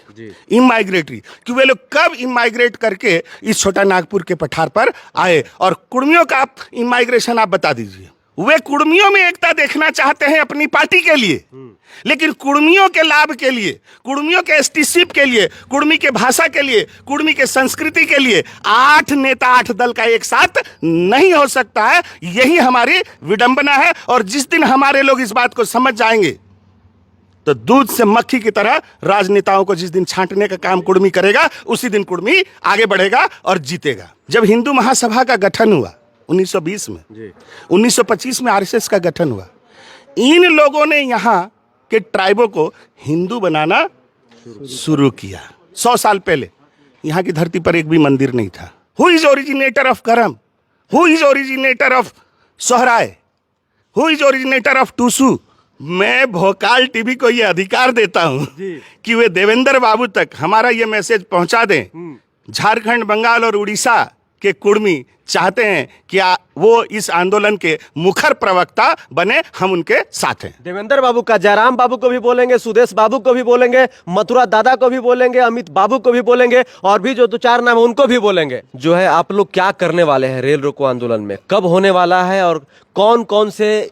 इमाइग्रेटरी, कि वे लोग कब इमाइग्रेट करके इस छोटा नागपुर के पठार पर आए। और कुर्मियों का आप इमाइग्रेशन आप बता दीजिए। वे कुर्मियों में एकता देखना चाहते हैं अपनी पार्टी के लिए, लेकिन कुर्मियों के लाभ के लिए, कुर्मियों के एसटीशिप के लिए, कुर्मी के भाषा के लिए, कुर्मी के संस्कृति के लिए 8 नेता 8 दल का एक साथ नहीं हो सकता है। यही हमारी विडंबना है। और जिस दिन हमारे लोग इस बात को समझ जाएंगे तो दूध से मक्खी की तरह राजनेताओं को जिस दिन छांटने का काम कुर्मी करेगा, उसी दिन कुर्मी आगे बढ़ेगा और जीतेगा। जब हिंदू महासभा का गठन हुआ 1920 में, 1925 में आरएसएस का गठन हुआ, इन लोगों ने यहाँ के ट्राइबों को हिंदू बनाना शुरू किया। 100 साल पहले यहाँ की धरती पर एक भी मंदिर नहीं था। Who is originator of Karam? Who is originator of Sohrai? Who is originator of Tusu? मैं भोकाल टीवी को ये अधिकार देता हूँ कि वे देवेंद्र बाबू तक हमारा ये मैसेज पहुंचा दें। झारखंड, बंगाल और उड़ीसा के कुर्मी चाहते हैं कि वो इस आंदोलन के मुखर प्रवक्ता बने, हम उनके साथ हैं। देवेंद्र बाबू का, जयराम बाबू को भी बोलेंगे, सुदेश बाबू को भी बोलेंगे, मथुरा दादा को भी बोलेंगे, अमित बाबू को भी बोलेंगे, और भी जो 2-4 नाम है उनको भी बोलेंगे। जो है आप लोग क्या करने वाले हैं रेल रोको आंदोलन में, कब होने वाला है, और कौन कौन से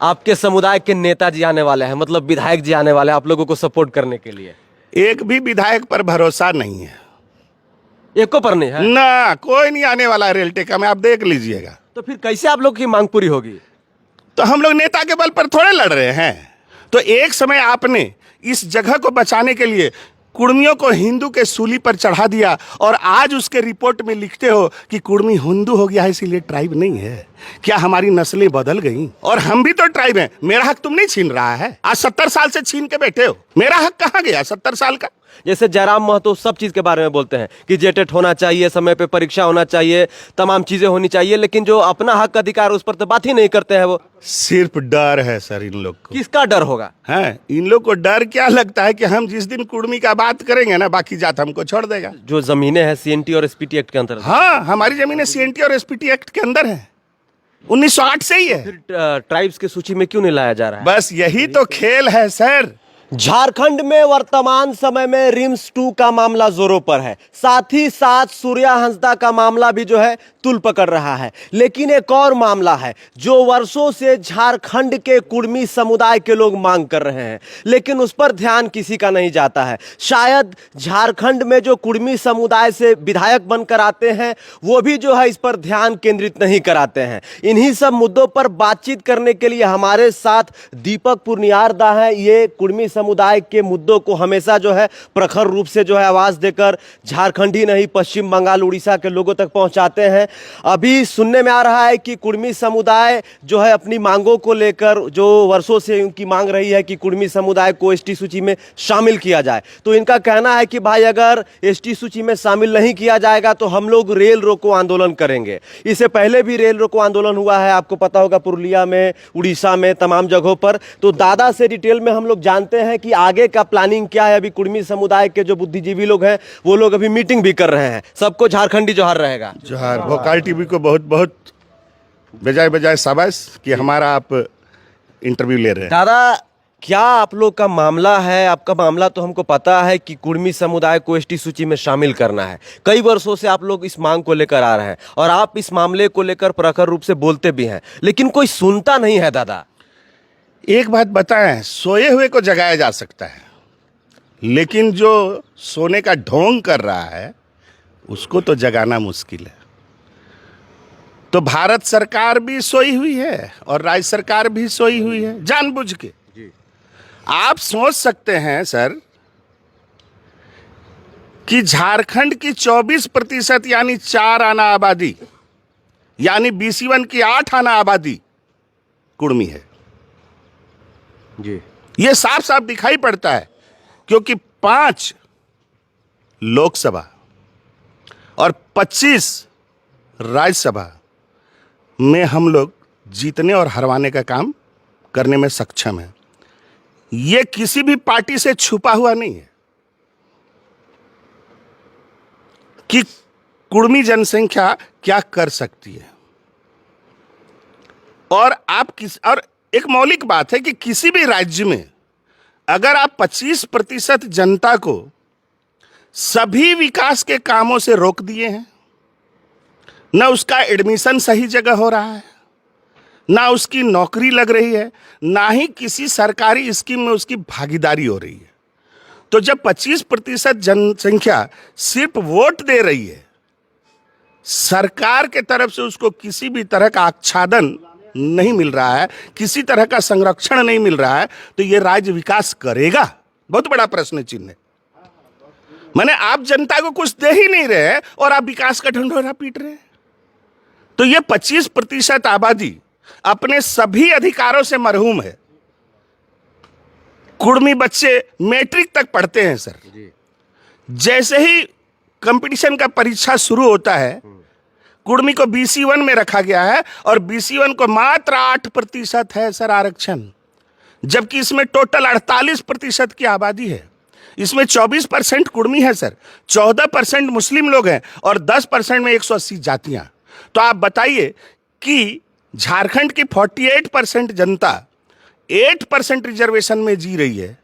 आपके समुदाय के नेताजी आने वाले हैं, मतलब विधायक जी आने वाले हैं आप लोगों को सपोर्ट करने के लिए? एक भी विधायक पर भरोसा नहीं है, एको पर नहीं है ना, कोई नहीं आने वाला है रेल टेका में, आप देख लीजिएगा। तो फिर कैसे आप लोग की मांग पूरी होगी? तो हम लोग नेता के बल पर थोड़े लड़ रहे हैं। तो एक समय आपने इस जगह को बचाने के लिए कुर्मियों को हिंदू के सूली पर चढ़ा दिया, और आज उसके रिपोर्ट में लिखते हो कि कुर्मी हिंदू हो गया है इसीलिए ट्राइब नहीं है। क्या हमारी नस्लें बदल गई? और हम भी तो ट्राइब हैं। मेरा हक तुम नहीं छीन रहा है। आज 70 साल से छीन के बैठे हो, मेरा हक कहाँ गया 70 साल का? जैसे जयराम महतो सब चीज के बारे में बोलते हैं कि जेटेट होना चाहिए, समय पे परीक्षा होना चाहिए, तमाम चीजें होनी चाहिए, लेकिन जो अपना हक अधिकार उस पर तो बात ही नहीं करते हैं। वो सिर्फ डर है सर इन लोग को। किसका डर होगा? है इन लोग को डर क्या लगता है कि हम जिस दिन कुर्मी का बात करेंगे ना, बाकी जात हमको छोड़ देगा। जो जमीनें हैं सीएनटी और एसपीटी एक्ट के अंतर्गत। हाँ, हमारी जमीनें सीएनटी और एसपीटी एक्ट के अंदर है, 1908 से ही है। फिर ट्राइब्स की सूची में क्यों नहीं लाया जा रहा है? बस यही तो खेल है सर। झारखंड में वर्तमान समय में रिम्स 2 का मामला जोरों पर है, साथ ही साथ सूर्या हंसदा का मामला भी जो है तुल पकड़ रहा है। लेकिन एक और मामला है जो वर्षों से झारखंड के कुर्मी समुदाय के लोग मांग कर रहे हैं, लेकिन उस पर ध्यान किसी का नहीं जाता है। शायद झारखंड में जो कुर्मी समुदाय से विधायक बनकर आते हैं वो भी जो है इस पर ध्यान केंद्रित नहीं कराते हैं। इन्हीं सब मुद्दों पर बातचीत करने के लिए हमारे साथ दीपक पुनियारदा है। ये कुर्मी समुदाय के मुद्दों को हमेशा जो है प्रखर रूप से जो है आवाज देकर झारखंड ही नहीं पश्चिम बंगाल, उड़ीसा के लोगों तक पहुंचाते हैं। अभी सुनने में आ रहा है कि कुर्मी समुदाय जो है अपनी मांगों को लेकर, जो वर्षों से उनकी मांग रही है कि कुर्मी समुदाय को एसटी सूची में शामिल किया जाए, तो इनका कहना है कि भाई अगर एसटी सूची में शामिल नहीं किया जाएगा तो हम लोग रेल रोको आंदोलन करेंगे। इससे पहले भी रेल रोको आंदोलन हुआ है, आपको पता होगा, पुरुलिया में, उड़ीसा में, तमाम जगहों पर। तो दादा से डिटेल में हम लोग जानते हैं कि आगे का प्लानिंग क्या है। अभी कुर्मी समुदाय के जो बुद्धिजीवी लोग हैं वो लोग अभी मीटिंग भी कर रहे हैं। सबको झारखंडी जोहार रहेगा। जोहार। भोकाल टीवी को बहुत बहुत बजाय बजाय शाबाश कि हमारा आप इंटरव्यू ले रहे हैं। दादा, क्या आप लोग का मामला है? आपका मामला तो हमको पता है कि कुर्मी समुदाय को एसटी सूची में शामिल करना है। कई वर्षों से आप लोग इस मांग को लेकर आ रहे हैं और आप इस मामले को लेकर प्रखर रूप से बोलते भी हैं, लेकिन कोई सुनता नहीं है। दादा, एक बात बताएं, सोए हुए को जगाया जा सकता है, लेकिन जो सोने का ढोंग कर रहा है उसको तो जगाना मुश्किल है। तो भारत सरकार भी सोई हुई है और राज्य सरकार भी सोई हुई है जानबूझ के। आप सोच सकते हैं सर कि झारखंड की 24% यानी 4 आना आबादी, यानी BC1 की 8 आना आबादी कुर्मी है जी। ये साफ साफ दिखाई पड़ता है, क्योंकि 5 लोकसभा और 25 राज्यसभा में हम लोग जीतने और हरवाने का काम करने में सक्षम है। ये किसी भी पार्टी से छुपा हुआ नहीं है कि कुर्मी जनसंख्या क्या कर सकती है। और और एक मौलिक बात है कि किसी भी राज्य में अगर आप 25% जनता को सभी विकास के कामों से रोक दिए हैं, ना उसका एडमिशन सही जगह हो रहा है, ना उसकी नौकरी लग रही है, ना ही किसी सरकारी स्कीम में उसकी भागीदारी हो रही है, तो जब 25% जनसंख्या सिर्फ वोट दे रही है, सरकार के तरफ से उसको किसी भी तरह का आच्छादन नहीं मिल रहा है, किसी तरह का संरक्षण नहीं मिल रहा है, तो ये राज्य विकास करेगा? बहुत बड़ा प्रश्न चिन्ह है। माने आप जनता को कुछ दे ही नहीं रहे और आप विकास का ढंढोरा पीट रहे हैं। तो ये 25% आबादी अपने सभी अधिकारों से मरहूम है। कुर्मी बच्चे मैट्रिक तक पढ़ते हैं सर। जैसे ही कंपटीशन का परीक्षा शुरू होता है, कुर्मी को BC1 में रखा गया है और BC1 को मात्र 8% है सर आरक्षण, जबकि इसमें टोटल 48% की आबादी है। इसमें 24% कुर्मी है सर, 14% मुस्लिम लोग हैं और 10% में 180 जातियां। तो आप बताइए कि झारखंड की 48% जनता 8% रिजर्वेशन में जी रही है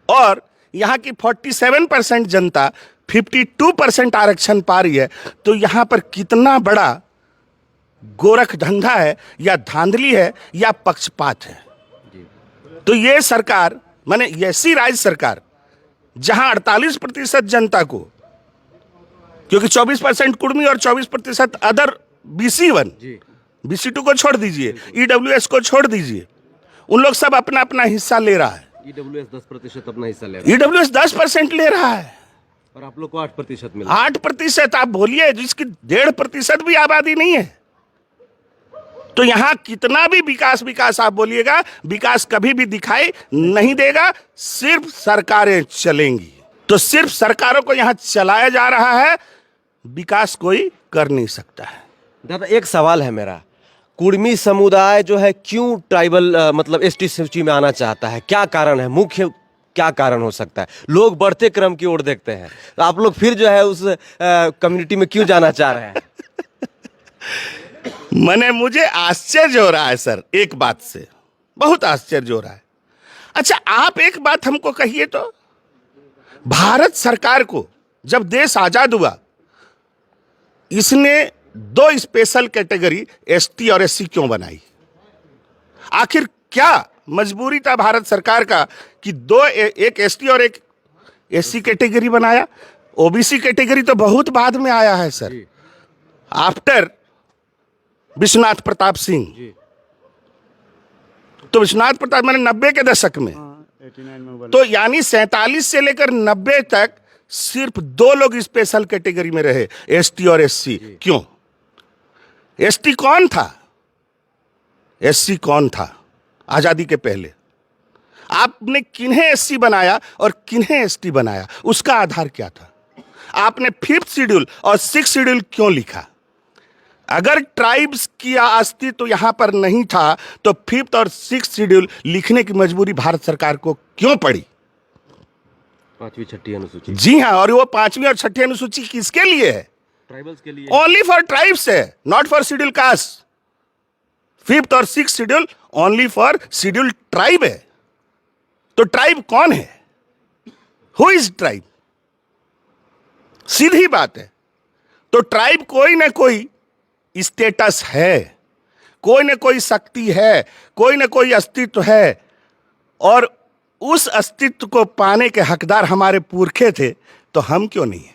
और यहां की 47% जनता 52% आरक्षण पा रही है, तो यहां पर कितना बड़ा गोरख धंधा है या धांधली है या पक्षपात है। तो ये सरकार, माने ऐसी राज्य सरकार जहां 48% जनता को, क्योंकि 24% कुर्मी और 24% अदर BC1, BC2 को छोड़ दीजिए, EWS को छोड़ दीजिए, उन लोग सब अपना अपना हिस्सा ले रहा है। EWS 10% अपना हिस्सा ले रहा है। EWS 10% ले रहा है और आप लोग को 8% मिला। 8% आप बोलिए, जिसकी 1.5% भी आबादी नहीं है। तो यहां कितना भी विकास आप बोलिएगा, विकास कभी भी दिखाई नहीं देगा। सिर्फ सरकारें चलेंगी, तो सिर्फ सरकारों को यहां चलाया जा रहा है, विकास कोई कर नहीं सकता है। दादा एक सवाल है मेरा, कुर्मी समुदाय जो है क्यों ट्राइबल मतलब ST सूची में आना चाहता है? क्या कारण है, मुख्य क्या कारण हो सकता है? लोग बढ़ते क्रम की ओर देखते हैं, तो आप लोग फिर जो है उस कम्युनिटी में क्यों जाना चाह रहे हैं? मने मुझे आश्चर्य हो रहा है सर, एक बात से बहुत आश्चर्य हो रहा है। अच्छा आप एक बात हमको कहिए तो, भारत सरकार को जब देश आजाद हुआ, इसने 2 स्पेशल कैटेगरी ST और SC क्यों बनाई? आखिर क्या मजबूरी था भारत सरकार का कि एक ST और एक SC कैटेगरी बनाया? OBC कैटेगरी तो बहुत बाद में आया है सर, आफ्टर विश्वनाथ प्रताप सिंह। तो विश्वनाथ प्रताप मैंने 90 के दशक में, तो यानी 47 से लेकर 90 तक सिर्फ 2 लोग स्पेशल कैटेगरी में रहे, ST और SC। क्यों? ST कौन था, SC कौन था आजादी के पहले? आपने किन्हें SC बनाया और किन्हें ST बनाया, उसका आधार क्या था? आपने 5th शेड्यूल और 6th शेड्यूल क्यों लिखा? अगर ट्राइब्स की अस्तित्व तो यहां पर नहीं था, तो 5th और 6th शेड्यूल लिखने की मजबूरी भारत सरकार को क्यों पड़ी? 5वीं 6ठी अनुसूची। जी हां, और वो 5वीं और 6ठी अनुसूची किसके लिए है? ट्राइबल्स के लिए। ओनली फॉर ट्राइब्स है, not for schedule caste. 5th और 6th schedule only for schedule tribe है। तो ट्राइब कौन है? Who is tribe? सीधी बात है। तो ट्राइब कोई ना कोई स्टेटस है, कोई ना कोई शक्ति है, कोई ना कोई अस्तित्व है, और उस अस्तित्व को पाने के हकदार हमारे पुरखे थे, तो हम क्यों नहीं है?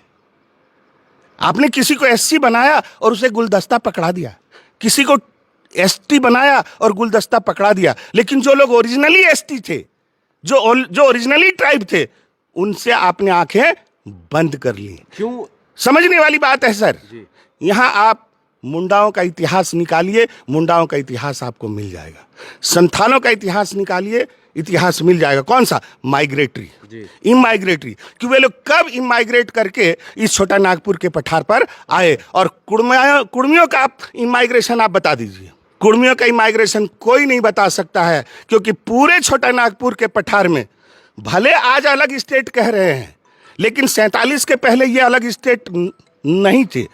आपने किसी को SC बनाया और उसे गुलदस्ता पकड़ा दिया, किसी को एसटी बनाया और गुलदस्ता पकड़ा दिया। लेकिन जो लोग ओरिजिनली एसटी थे, जो ओरिजिनली ट्राइब थे, उनसे आपने आंखें बंद कर ली। क्यों? समझने वाली बात है सर। यहां आप मुंडाओं का इतिहास निकालिए, मुंडाओं का इतिहास आपको मिल जाएगा। संथालों का इतिहास निकालिए, इतिहास मिल जाएगा। कौन सा? माइग्रेटरी, इमाइग्रेटरी। कि वे लोग कब इमाइग्रेट करके इस छोटा नागपुर के पठार पर आए। और कुड़मियों का इमाइग्रेशन आप बता दीजिए। कुड़मियों का इमाइग्रेशन कोई नहीं बता सकता है, क्योंकि पूरे छोटा नागपुर के पठार में भले आज अलग स्टेट कह रहे हैं, लेकिन 47 के पहले ये अलग स्टेट नहीं थे।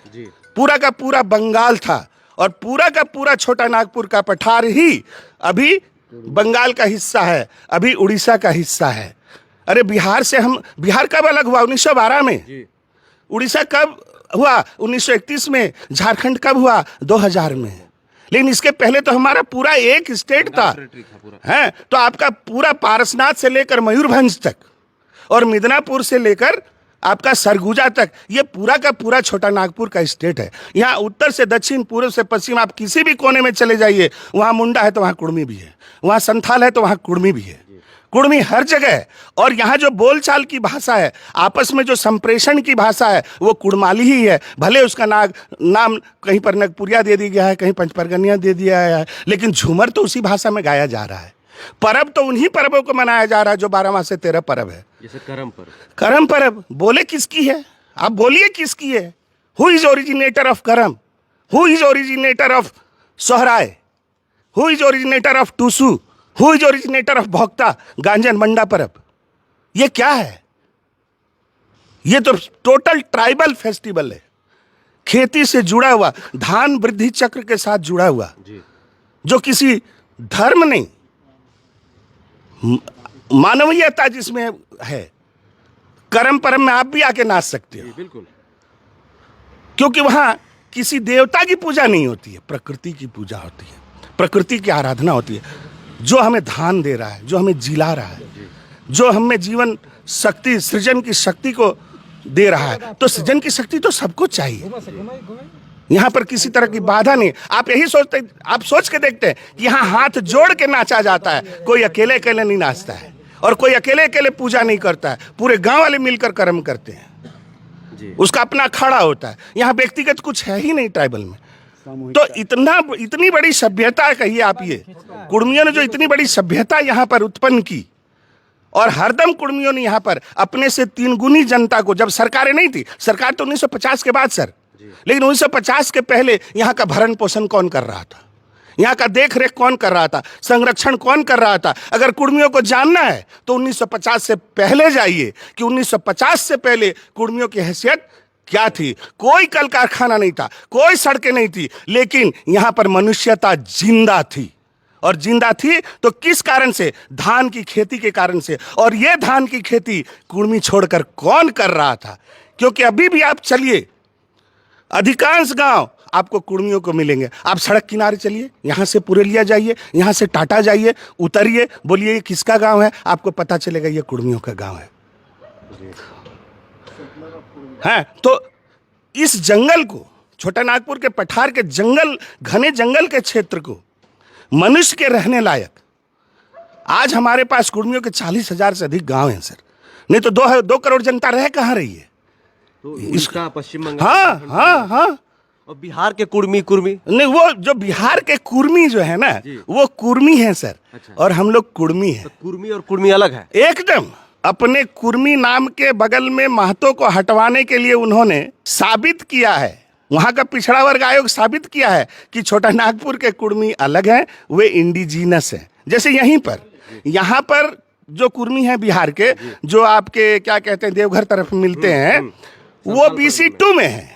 पूरा का पूरा बंगाल था, और पूरा का पूरा छोटा नागपुर का पठार ही अभी बंगाल का हिस्सा है, अभी उड़ीसा का हिस्सा है। अरे बिहार कब अलग हुआ? 1912 में। उड़ीसा कब हुआ? 1931 में। झारखंड कब हुआ? 2000 में। लेकिन इसके पहले तो हमारा पूरा एक स्टेट था, है। तो आपका पूरा पारसनाथ से लेकर मयूरभंज तक और मिदनापुर से लेकर आपका सरगुजा तक, ये पूरा का पूरा छोटा नागपुर का स्टेट है। यहाँ उत्तर से दक्षिण, पूर्व से पश्चिम, आप किसी भी कोने में चले जाइए, वहाँ मुंडा है तो वहाँ कुड़मी भी है, वहाँ संथाल है तो वहाँ कुड़मी भी है। कुड़मी हर जगह है। और यहाँ जो बोलचाल की भाषा है, आपस में जो संप्रेषण की भाषा है, वो कुड़माली ही है। भले उसका नाम कहीं पर नगपुरिया दे दिया गया है, कहीं पंचपरगनिया दे दिया है, लेकिन झूमर तो उसी भाषा में गाया जा रहा है। परब तो उन्हीं परबों को मनाया जा रहा है जो 12 माह से 13 परब है। जैसे करम परब। करम परब बोले किसकी है? आप बोलिए किसकी है? Who is originator of Karam? Who is originator of Sohrai? Who is originator of Tusu? Who is originator of Bhokta Gajan Manda Parab? ये क्या है? ये तो टोटल ट्राइबल फेस्टिवल है, खेती से जुड़ा हुआ, धान वृद्धि चक्र के साथ जुड़ा हुआ, जो किसी धर्म नहीं, मानवीयता जिसमें है। करम परम में आप भी आके नाच सकते हो, बिल्कुल, क्योंकि वहां किसी देवता की पूजा नहीं होती है, प्रकृति की पूजा होती है, प्रकृति की आराधना होती है। जो हमें धान दे रहा है, जो हमें जिला रहा है, जो हमें जीवन शक्ति, सृजन की शक्ति को दे रहा है, तो सृजन की शक्ति तो सबको चाहिए। यहाँ पर किसी तरह की बाधा नहीं। आप यही सोचते, आप सोच के देखते हैं कि यहाँ हाथ जोड़ के नाचा जाता है, कोई अकेले अकेले नहीं नाचता है, और कोई अकेले अकेले पूजा नहीं करता है, पूरे गांव वाले मिलकर कर्म करते हैं। उसका अपना अखाड़ा होता है। यहाँ व्यक्तिगत कुछ है ही नहीं ट्राइबल में। तो इतनी बड़ी सभ्यता कहिए आप, ये कुड़मियों ने जो इतनी बड़ी सभ्यता यहाँ पर उत्पन्न की, और हरदम कुड़मियों ने यहाँ पर अपने से 3 गुनी जनता को, जब सरकारें नहीं थी, सरकार तो 1950 के बाद सर, लेकिन 1950 के पहले यहाँ का भरण पोषण कौन कर रहा था? यहाँ का देख रेख कौन कर रहा था? संरक्षण कौन कर रहा था? अगर कुड़मियों को जानना है तो 1950 से पहले जाइए कि 1950 से पहले कुड़मियों की हैसियत क्या थी। कोई कल कारखाना नहीं था, कोई सड़कें नहीं थी, लेकिन यहाँ पर मनुष्यता जिंदा थी। और जिंदा थी तो किस कारण से? धान की खेती के कारण से। और ये धान की खेती कुड़मी छोड़कर कौन कर रहा था? क्योंकि अभी भी आप चलिए, अधिकांश गांव आपको कुड़मियों को मिलेंगे। आप सड़क किनारे चलिए, यहाँ से पुरेलिया जाइए, यहाँ से टाटा जाइए, उतरिए, बोलिए ये किसका गांव है, आपको पता चलेगा ये कुड़मियों का गांव है। हैं, तो इस जंगल को, छोटा नागपुर के पठार के जंगल, घने जंगल के क्षेत्र को मनुष्य के रहने लायक, आज हमारे पास कुड़मियों के 40,000 से अधिक गांव हैं सर। नहीं तो 2 करोड़ जनता रह कहाँ रही है? तो इसका पश्चिम बंगाल, हाँ। और बिहार के कुड़मी नहीं, वो जो बिहार के कुर्मी जो है ना, वो कुर्मी है सर। अच्छा। और हम लोग कुड़मी हैं। तो कुर्मी और कुड़मी अलग है एकदम। अपने कुर्मी नाम के बगल में महतो को हटवाने के लिए उन्होंने साबित किया है, वहां का पिछड़ा वर्ग आयोग साबित किया है कि छोटा नागपुर के कुर्मी अलग हैं, वे इंडिजीनस हैं। जैसे यहाँ पर जो कुर्मी है बिहार के, जो आपके क्या कहते हैं देवघर तरफ मिलते हैं, वो BC 2 में है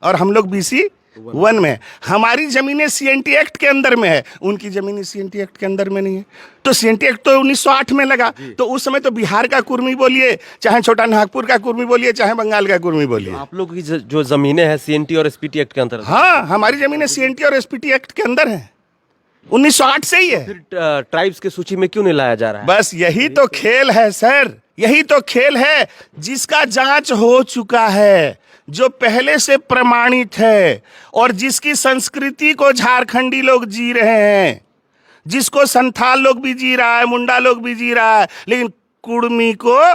और हम लोग BC 1 में है। हमारी जमीनें CNT एक्ट के अंदर में है, उनकी जमीनें CNT एक्ट के अंदर में नहीं है। तो CNT एक्ट तो 1908 में लगा, तो उस समय तो बिहार का कुर्मी बोलिए, चाहे छोटा नागपुर का कुर्मी बोलिए, चाहे बंगाल का कुर्मी बोलिए। आप लोग की जो जमीनें हैं CNT और SPT एक्ट के अंदर? हाँ, हमारी जमीनें CNT और SPT एक्ट के अंदर है, 1908 से ही है। फिर ट्राइब्स की सूची में क्यों नहीं लाया जा रहा है? बस यही तो खेल है सर, यही तो खेल है जिसका जांच हो चुका है, जो पहले से प्रमाणित है और जिसकी संस्कृति को झारखंडी लोग जी रहे हैं, जिसको संथाल लोग भी जी रहा है, मुंडा लोग भी जी रहा है, लेकिन कुर्मी को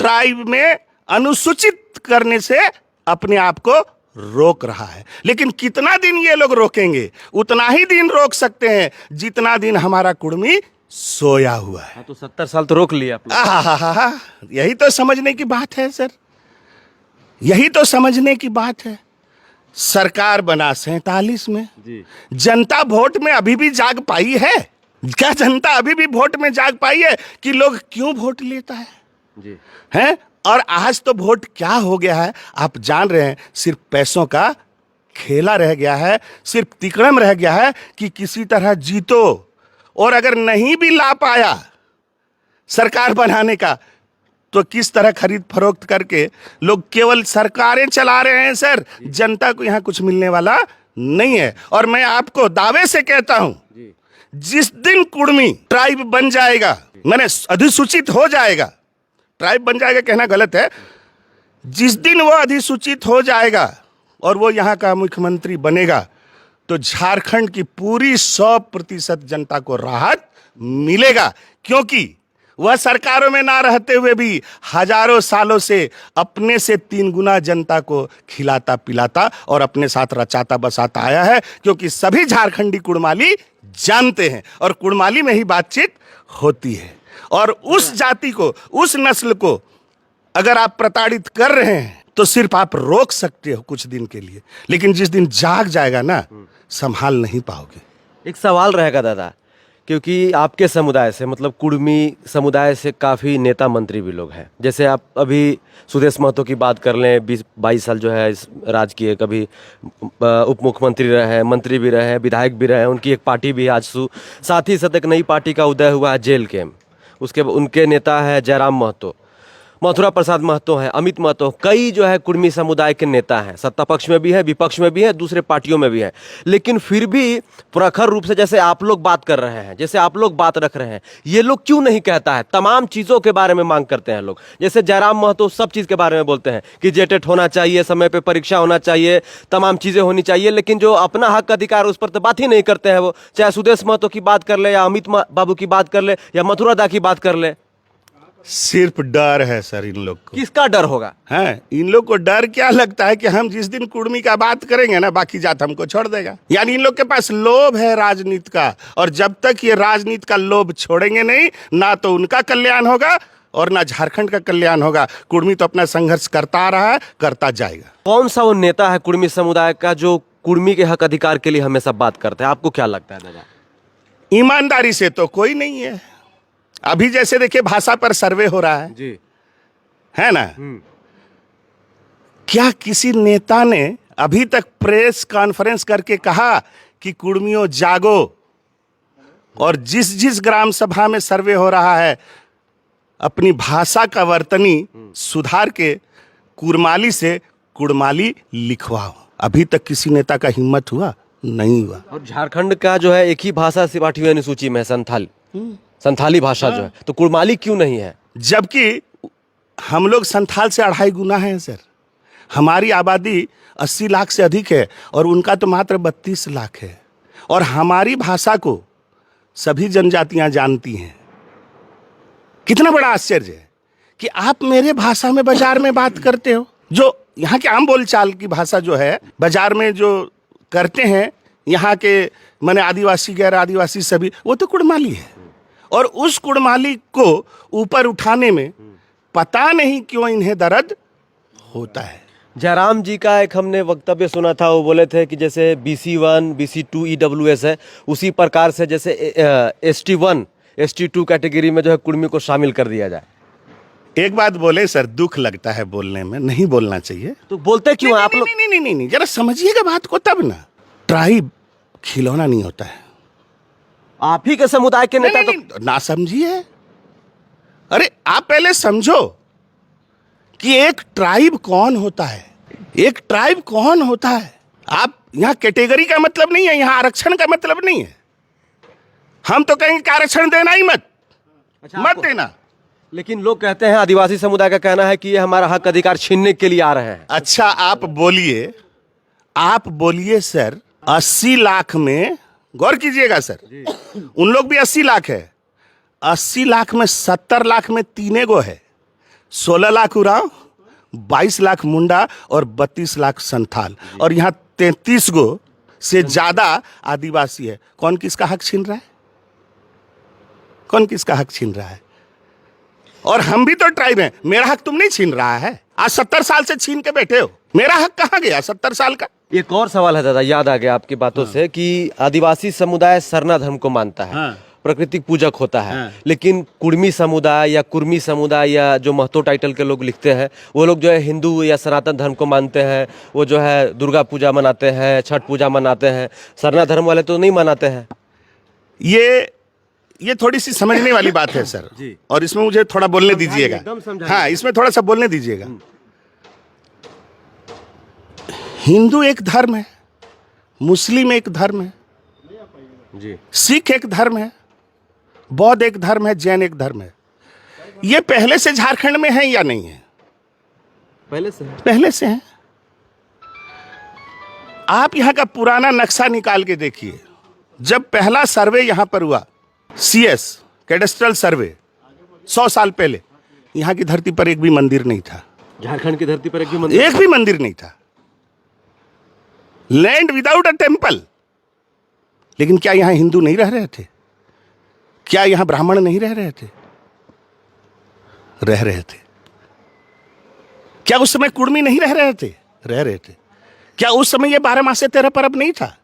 ट्राइब में अनुसूचित करने से अपने आप को रोक रहा है। लेकिन कितना दिन ये लोग रोकेंगे? उतना ही दिन रोक सकते हैं जितना दिन हमारा कुर्मी सोया हुआ है। तो 70 साल तो रोक लिया आपने। आहा, यही तो समझने की बात है सर, यही तो समझने की बात है। सरकार बना 47 में जी। जनता जनता वोट में अभी भी जाग पाई है क्या? जनता अभी भी वोट में जाग पाई है कि लोग क्यों वोट लेता है जी। हैं? और आज तो वोट क्या हो गया है आप जान रहे हैं, सिर्फ पैसों का खेला रह गया है, सिर्फ तिकड़म रह गया है कि किसी तरह जीतो। और अगर नहीं भी ला पाया सरकार बनाने का, तो किस तरह खरीद फरोख्त करके लोग केवल सरकारें चला रहे हैं सर, जनता को यहां कुछ मिलने वाला नहीं है। और मैं आपको दावे से कहता हूं, जिस दिन कुर्मी ट्राइब बन जाएगा, मैंने अधिसूचित हो जाएगा, ट्राइब बन जाएगा कहना गलत है, जिस दिन वो अधिसूचित हो जाएगा और वो यहाँ का मुख्यमंत्री बनेगा, तो झारखंड की पूरी 100% जनता को राहत मिलेगा। क्योंकि वह सरकारों में ना रहते हुए भी हजारों सालों से अपने से 3 गुना जनता को खिलाता पिलाता और अपने साथ रचाता बसाता आया है। क्योंकि सभी झारखंडी कुड़माली जानते हैं और कुड़माली में ही बातचीत होती है। और उस जाति को, उस नस्ल को अगर आप प्रताड़ित कर रहे हैं तो सिर्फ आप रोक सकते हो कुछ दिन के लिए, लेकिन जिस दिन जाग जाएगा ना, संभाल नहीं पाओगे। एक सवाल रहेगा दादा, क्योंकि आपके समुदाय से, मतलब कुर्मी समुदाय से काफ़ी नेता मंत्री भी लोग हैं। जैसे आप अभी सुदेश महतो की बात कर लें, 20-22 साल जो है इस राज किए, कभी उप मुख्यमंत्री रहे हैं, मंत्री भी रहे हैं, विधायक भी रहे हैं, उनकी एक पार्टी भी आज साथ ही साथ एक नई पार्टी का उदय हुआ है, जेल कैम्प। उसके उनके नेता है जयराम महतो, मथुरा प्रसाद महतो हैं, अमित महतो, कई जो है कुर्मी समुदाय के नेता हैं, सत्ता पक्ष में भी है, विपक्ष में भी है, दूसरे पार्टियों में भी है। लेकिन फिर भी प्रखर रूप से जैसे आप लोग बात कर रहे हैं, जैसे आप लोग बात रख रहे हैं, ये लोग क्यों नहीं कहता है? तमाम चीज़ों के बारे में मांग करते हैं लोग। जैसे जयराम महतो सब चीज़ के बारे में बोलते हैं कि जेटेट होना चाहिए, समय पर परीक्षा होना चाहिए, तमाम चीज़ें होनी चाहिए, लेकिन जो अपना हक अधिकार उस पर तो बात ही नहीं करते हैं वो। चाहे सुदेश महतो की बात कर ले, या अमित बाबू की बात कर ले, या मथुरा दा की बात कर ले। सिर्फ डर है सर इन लोग को। किसका डर होगा? है इन लोग को डर क्या लगता है कि हम जिस दिन कुर्मी का बात करेंगे ना, बाकी जात हमको छोड़ देगा। यानी इन लोग के पास लोभ है राजनीति का, और जब तक ये राजनीति का लोभ छोड़ेंगे नहीं, ना तो उनका कल्याण होगा और ना झारखंड का कल्याण होगा। कुर्मी तो अपना संघर्ष करता रहा है, करता जाएगा। कौन सा वो नेता है कुर्मी समुदाय का जो कुर्मी के हक अधिकार के लिए हमेशा बात करता है? आपको क्या लगता है दादा? ईमानदारी से तो कोई नहीं है। अभी जैसे देखिए भाषा पर सर्वे हो रहा है जी, है ना? क्या किसी नेता ने अभी तक प्रेस कॉन्फ्रेंस करके कहा कि कुर्मियों जागो? और जिस जिस ग्राम सभा में सर्वे हो रहा है, अपनी भाषा का वर्तनी सुधार के कुर्माली से कुड़माली लिखवाओ। अभी तक किसी नेता का हिम्मत हुआ? नहीं हुआ। और झारखंड का जो है एक ही भाषा सिवाठी हुई अनुसूची में है, संथाली भाषा जो है, तो कुड़माली क्यों नहीं है? जबकि हम लोग संथाल से 2.5 गुना हैं सर। हमारी आबादी 80 लाख से अधिक है और उनका तो मात्र 32 लाख है। और हमारी भाषा को सभी जनजातियां जानती हैं। कितना बड़ा आश्चर्य है कि आप मेरे भाषा में बाजार में बात करते हो। जो यहाँ के आम बोलचाल की भाषा जो है, बाजार में जो करते हैं यहाँ के माने आदिवासी गैर आदिवासी सभी, वो तो कुड़माली है। और उस कुड़माली को ऊपर उठाने में पता नहीं क्यों इन्हें दर्द होता है। जयराम जी का एक हमने वक्तव्य सुना था, वो बोले थे कि जैसे BC1, BC2 EWS है, उसी प्रकार से जैसे ST1, ST2 कैटेगरी में जो है कुर्मी को शामिल कर दिया जाए। एक बात बोले सर, दुख लगता है बोलने में, नहीं बोलना चाहिए। तो बोलते क्यों आप लोग? नहीं, जरा समझिएगा बात को तब ना। ट्राइब खिलौना नहीं होता है। आप ही के समुदाय के नेता तो ना समझिए। अरे आप पहले समझो कि एक ट्राइब कौन होता है। एक ट्राइब कौन होता है? आप यहां कैटेगरी का मतलब नहीं है, यहां आरक्षण का मतलब नहीं है। हम तो कहेंगे कि आरक्षण देना ही मत, मत देना। लेकिन लोग कहते हैं, आदिवासी समुदाय का कहना है कि ये हमारा हक अधिकार छीनने के लिए आ रहे हैं। अच्छा आप बोलिए सर, 80 लाख में गौर कीजिएगा सर, उन लोग भी 80 लाख है, 80 लाख में 70 लाख में 3 गो है, 16 लाख उरांव, 22 लाख मुंडा और 32 लाख संथाल, और यहाँ 33 गो से ज्यादा आदिवासी है। कौन किसका हक छीन रहा है? कौन किसका हक छीन रहा है? और हम भी तो ट्राइब हैं, मेरा हक तुम नहीं छीन रहा है। आज 70 साल से छीन के बैठे हो, मेरा हक कहाँ गया 70 साल का? एक और सवाल है दादा, याद आ गया आपकी बातों से कि आदिवासी समुदाय सरना धर्म को मानता है, प्राकृतिक पूजक होता है, लेकिन कुर्मी समुदाय या कुर्मी समुदाय या जो महतो टाइटल के लोग लिखते हैं, वो लोग जो है हिंदू या सनातन धर्म को मानते हैं। वो जो है दुर्गा पूजा मनाते हैं, छठ पूजा मनाते हैं, सरना धर्म वाले तो नहीं मनाते हैं। ये थोड़ी सी समझने वाली बात है सर, और इसमें मुझे थोड़ा बोलने दीजिएगा। हाँ, इसमें थोड़ा सा बोलने दीजिएगा। हिंदू एक धर्म है, मुस्लिम एक धर्म है, सिख एक धर्म है, बौद्ध एक धर्म है, जैन एक धर्म है। ये पहले से झारखंड में है या नहीं है? पहले से है। आप यहां का पुराना नक्शा निकाल के देखिए। जब पहला सर्वे यहां पर हुआ, CS कैडेस्ट्रल सर्वे 100 साल पहले, यहां की धरती पर एक भी मंदिर नहीं था। झारखंड की धरती पर एक भी मंदिर नहीं था। Land without a temple. लेकिन क्या यहां हिंदू नहीं रह रहे थे? क्या यहां ब्राह्मण नहीं रह रहे थे? रह रहे थे। क्या उस समय कुर्मी नहीं रह रहे थे? रह रहे थे। क्या उस समय ये 12 मासे 13 परब नहीं था?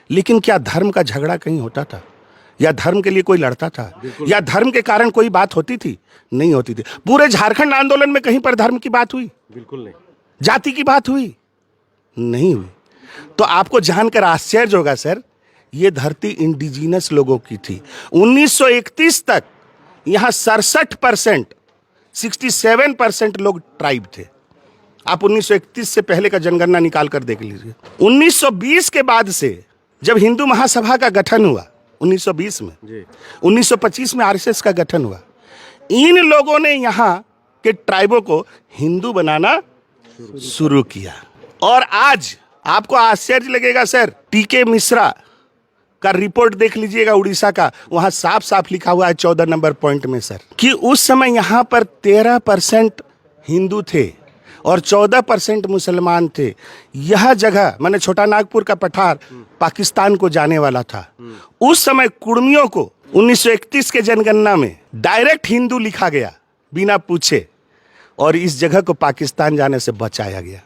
लेकिन क्या धर्म का झगड़ा कहीं होता था? या धर्म के लिए कोई लड़ता था? या धर्म के कारण कोई बात होती थी? नहीं होती थी। पूरे झारखंड आंदोलन में कहीं पर धर्म की बात हुई? बिल्कुल नहीं। जाति की बात हुई? नहीं हुई। तो आपको जानकर आश्चर्य होगा सर, ये धरती इंडिजिनस लोगों की थी। 1931 तक यहां 67%, 67% लोग ट्राइब थे। आप 1931 से पहले का जनगणना निकाल कर देख लीजिए। 1920 के बाद से जब हिंदू महासभा का गठन हुआ 1920 में, 1925 में RSS का गठन हुआ, इन लोगों ने यहां के ट्राइबों को हिंदू बनाना शुरू किया। और आज आपको आश्चर्य लगेगा सर, TK मिश्रा का रिपोर्ट देख लीजिएगा उड़ीसा का, वहां साफ साफ लिखा हुआ है 14 नंबर पॉइंट में सर, कि उस समय यहां पर 13% हिंदू थे और 14% मुसलमान थे। यह जगह माने छोटा नागपुर का पठार पाकिस्तान को जाने वाला था। उस समय कुर्मियों को 1931 के जनगणना में डायरेक्ट हिंदू लिखा गया बिना पूछे, और इस जगह को पाकिस्तान जाने से बचाया गया।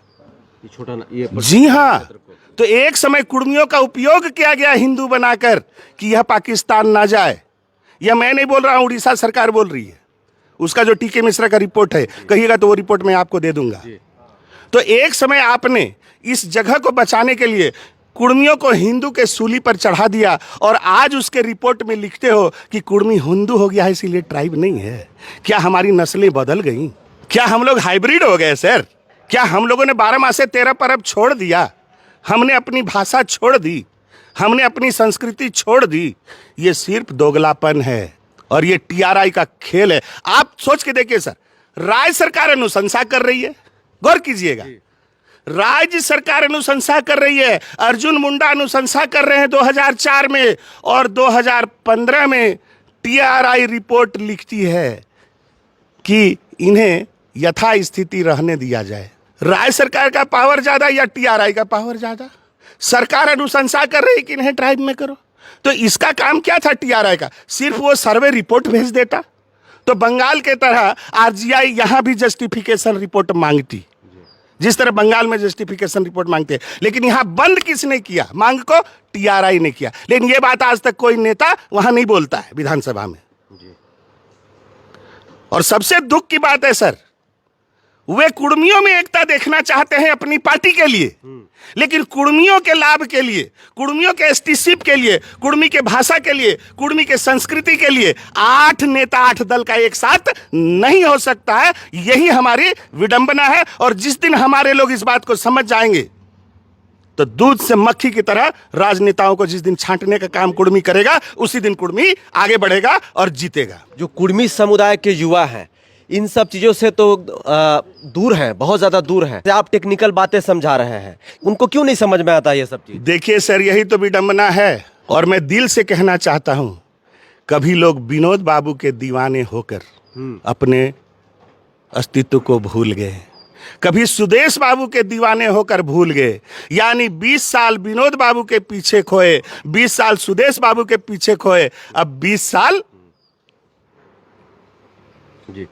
जी हाँ, तो एक समय कुर्मियों का उपयोग किया गया हिंदू बनाकर कि यह पाकिस्तान ना जाए। यह मैं नहीं बोल रहा हूं, उड़ीसा सरकार बोल रही है। उसका जो TK मिश्रा का रिपोर्ट है, कहिएगा तो वो रिपोर्ट मैं आपको दे दूंगा। तो एक समय आपने इस जगह को बचाने के लिए कुर्मियों को हिंदू के सूली पर चढ़ा दिया, और आज उसके रिपोर्ट में लिखते हो कि कुर्मी हिंदू हो गया है इसीलिए ट्राइब नहीं है। क्या हमारी नस्लें बदल गई? क्या हम लोग हाइब्रिड हो गए सर? क्या हम लोगों ने 12 मासे 13 परब छोड़ दिया? हमने अपनी भाषा छोड़ दी, हमने अपनी संस्कृति छोड़ दी। ये सिर्फ दोगलापन है और ये TRI का खेल है। आप सोच के देखिए सर, राज्य सरकार अनुशंसा कर रही है, गौर कीजिएगा, राज्य सरकार अनुशंसा कर रही है। अर्जुन मुंडा अनुशंसा कर रहे हैं 2004 में, और 2015 में TRI रिपोर्ट लिखती है कि इन्हें यथा स्थिति रहने दिया जाए। राज्य सरकार का पावर ज्यादा या TRI का पावर ज्यादा? सरकार अनुशंसा कर रही कि इन्हें ट्राइब में करो, तो इसका काम क्या था TRI का? सिर्फ वो सर्वे रिपोर्ट भेज देता। तो बंगाल के तरह RGI यहां भी जस्टिफिकेशन रिपोर्ट मांगती, जिस तरह बंगाल में जस्टिफिकेशन रिपोर्ट मांगते हैं। लेकिन यहां बंद किसने किया मांग को? TRI ने किया। लेकिन ये बात आज तक कोई नेता वहां नहीं बोलता है विधानसभा में। और सबसे दुख की बात है सर, वे कुर्मियों में एकता देखना चाहते हैं अपनी पार्टी के लिए, लेकिन कुर्मियों के लाभ के लिए, कुर्मियों के STशिप के लिए, कुर्मी के भाषा के लिए, कुर्मी के संस्कृति के लिए 8 नेता 8 दल का एक साथ नहीं हो सकता है। यही हमारी विडंबना है। और जिस दिन हमारे लोग इस बात को समझ जाएंगे, तो दूध से मक्खी की तरह राजनेताओं को जिस दिन छांटने का काम कुर्मी करेगा, उसी दिन कुर्मी आगे बढ़ेगा और जीतेगा। जो कुर्मी समुदाय के युवा हैं, इन सब चीज़ों से तो दूर हैं, बहुत ज़्यादा दूर हैं। आप टेक्निकल बातें समझा रहे हैं, उनको क्यों नहीं समझ में आता ये सब चीज़? देखिए सर, यही तो विडंबना है। और मैं दिल से कहना चाहता हूं, कभी लोग विनोद बाबू के दीवाने होकर अपने अस्तित्व को भूल गए, कभी सुदेश बाबू के दीवाने होकर भूल गए। यानी 20 साल विनोद बाबू के पीछे खोए, 20 साल सुदेश बाबू के पीछे खोए, अब 20 साल। जी,